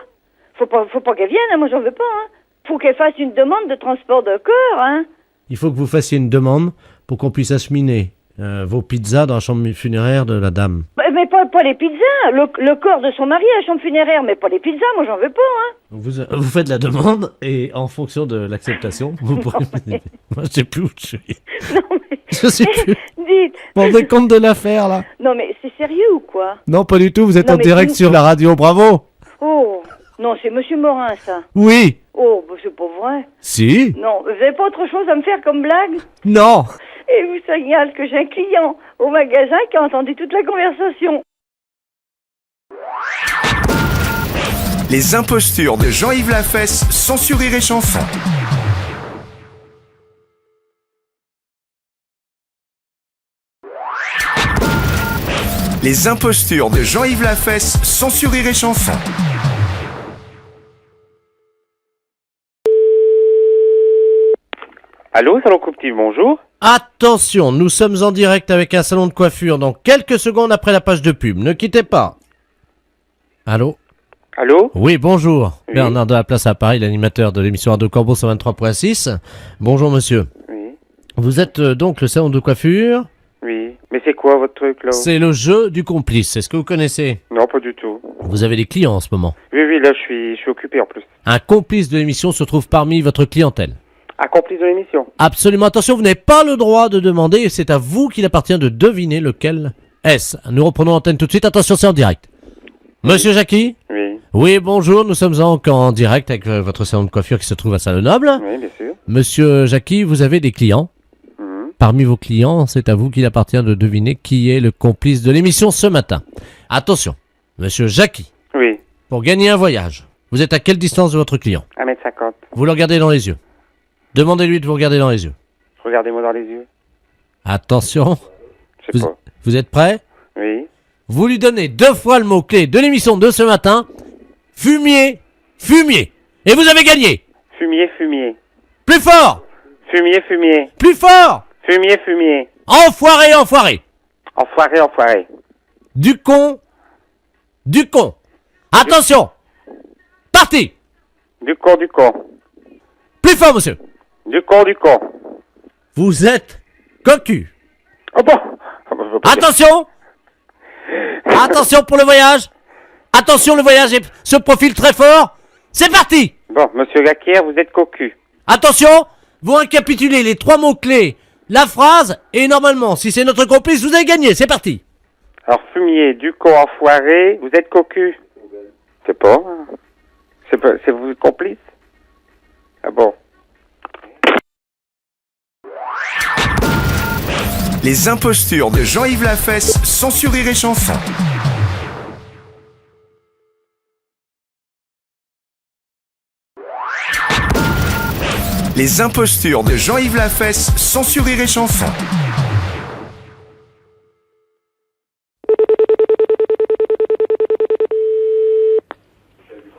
Faut pas qu'elle vienne, hein, moi, j'en veux pas, hein. Faut qu'elle fasse une demande de transport de corps, hein. Il faut que vous fassiez une demande pour qu'on puisse acheminer vos pizzas dans la chambre funéraire de la dame. Mais pas les pizzas, le corps de son mari à la chambre funéraire, mais pas les pizzas, moi j'en veux pas, hein. Vous faites la demande et en fonction de l'acceptation, vous pourrez... Moi je sais plus où je suis. Non mais... Je sais plus. Dites... Vous rendez compte de l'affaire là? Non mais c'est sérieux ou quoi? Non pas du tout, vous êtes non, en direct sur la radio, bravo. Oh, non c'est Monsieur Morin ça. Oui. Oh, bah, c'est pas vrai. Si. Non, vous avez pas autre chose à me faire comme blague? Non. Et vous signale que j'ai un client au magasin qui a entendu toute la conversation. Les impostures de Jean-Yves Lafesse, sans sur Rire et Chanson. Les impostures de Jean-Yves Lafesse, sans sur Rire et Chanson. Allô, Salon Couptif, bonjour. Attention, nous sommes en direct avec un salon de coiffure dans quelques secondes après la page de pub. Ne quittez pas. Allô? Allô? Oui, bonjour. Oui. Bernard de la Place à Paris, l'animateur de l'émission Radio Corbeau 123.6. Bonjour, monsieur. Oui. Vous êtes donc le salon de coiffure? Oui. Mais c'est quoi votre truc, là? C'est le jeu du complice. Est-ce que vous connaissez? Non, pas du tout. Vous avez des clients en ce moment? Oui, là, je suis occupé en plus. Un complice de l'émission se trouve parmi votre clientèle. Un complice de l'émission? Absolument. Attention, vous n'avez pas le droit de demander et c'est à vous qu'il appartient de deviner lequel est-ce. Nous reprenons l'antenne tout de suite. Attention, c'est en direct. Monsieur Jackie? Oui. Oui, bonjour. Nous sommes en direct avec votre salon de coiffure qui se trouve à Salles-Noble. Oui, bien sûr. Monsieur Jackie, vous avez des clients. Parmi vos clients, c'est à vous qu'il appartient de deviner qui est le complice de l'émission ce matin. Attention, monsieur Jackie. Oui. Pour gagner un voyage, vous êtes à quelle distance de votre client? 1m50. Vous le regardez dans les yeux. Demandez-lui de vous regarder dans les yeux. Regardez-moi dans les yeux. Attention. Je sais pas. Vous êtes prêt? Oui. Vous lui donnez 2 fois le mot-clé de l'émission de ce matin. Fumier, fumier. Et vous avez gagné. Fumier, fumier. Plus fort. Fumier, fumier. Plus fort. Fumier, fumier. Enfoiré, enfoiré. Enfoiré, enfoiré. Du con. Du con. Attention. Parti. Du con, du con. Plus fort, monsieur. Du con, du con. Vous êtes cocu. Oh bon. Attention. Attention pour le voyage. Attention, le voyage se profile très fort. C'est parti. Bon, monsieur Gaquière, vous êtes cocu. Attention, vous récapitulez les 3 mots-clés, la phrase, et normalement, si c'est notre complice, vous avez gagné. C'est parti. Alors, fumier, du con, enfoiré, vous êtes cocu. C'est pas. C'est vous le complice? Ah bon. Les impostures de Jean-Yves Lafesse, sans sur Rire et Chanson. Les impostures de Jean-Yves Lafesse, sans sur Rire et Chanson.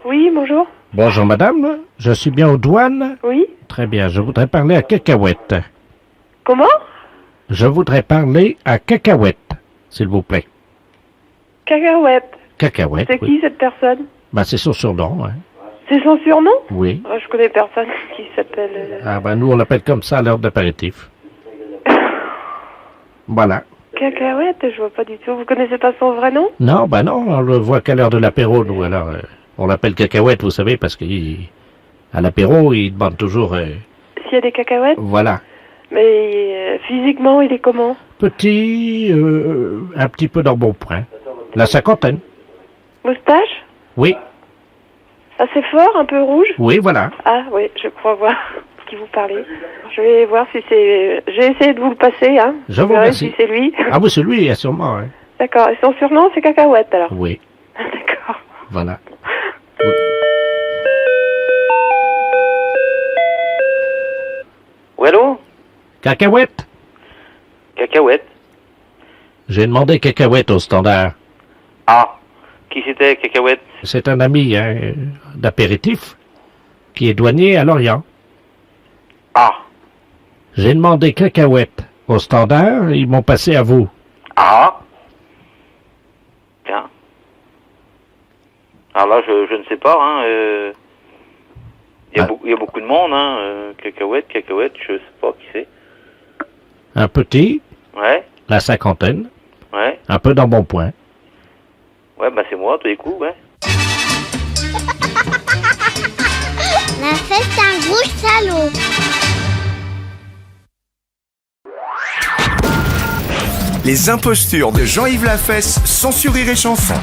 Oui, bonjour. Bonjour madame, je suis bien aux douanes? Oui. Très bien, je voudrais parler à Cacahuète. Comment? Je voudrais parler à Cacahuète, s'il vous plaît. Cacahuète. Cacahuète, C'est oui. qui cette personne? Ben, c'est son surnom, hein. C'est son surnom? Oui. Je connais personne qui s'appelle... Ah ben, nous, on l'appelle comme ça à l'heure d'apéritif. Voilà. Cacahuète, je vois pas du tout. Vous connaissez pas son vrai nom? Non, ben non, on le voit qu'à l'heure de l'apéro, nous, alors... on l'appelle Cacahuète, vous savez, parce qu'à l'apéro, il demande toujours... S'il y a des cacahuètes? Voilà. Mais physiquement, il est comment? Petit, un petit peu d'embonpoint. La 50aine. Moustache? Oui, Assez fort, un peu rouge? oui, voilà. Ah oui, je crois voir qui vous parlez. Je vais voir si c'est... J'ai essayé de vous le passer, hein. Je vous verrai remercie. si c'est lui. Ah oui, c'est lui, sûrement, hein. D'accord. Et son surnom, c'est Cacahuète, alors? Oui, D'accord. voilà. Oui, allô? Cacahuète? Cacahuète. J'ai demandé Cacahuète au standard. Ah. Qui c'était, Cacahuète? C'est un ami hein, d'apéritif qui est douanier à Lorient. Ah. J'ai demandé Cacahuète au standard, ils m'ont passé à vous. Ah. Tiens. Alors là, je ne sais pas, hein. Il y a beaucoup de monde, hein. Cacahuète, je sais pas qui c'est. Un petit, Ouais, la 50aine, ouais. un peu d'embonpoint. Ouais, bah c'est moi, tous les coups, ouais. La fête un gros salaud. Les impostures de Jean-Yves Lafesse, sans sur Rire et Chanson.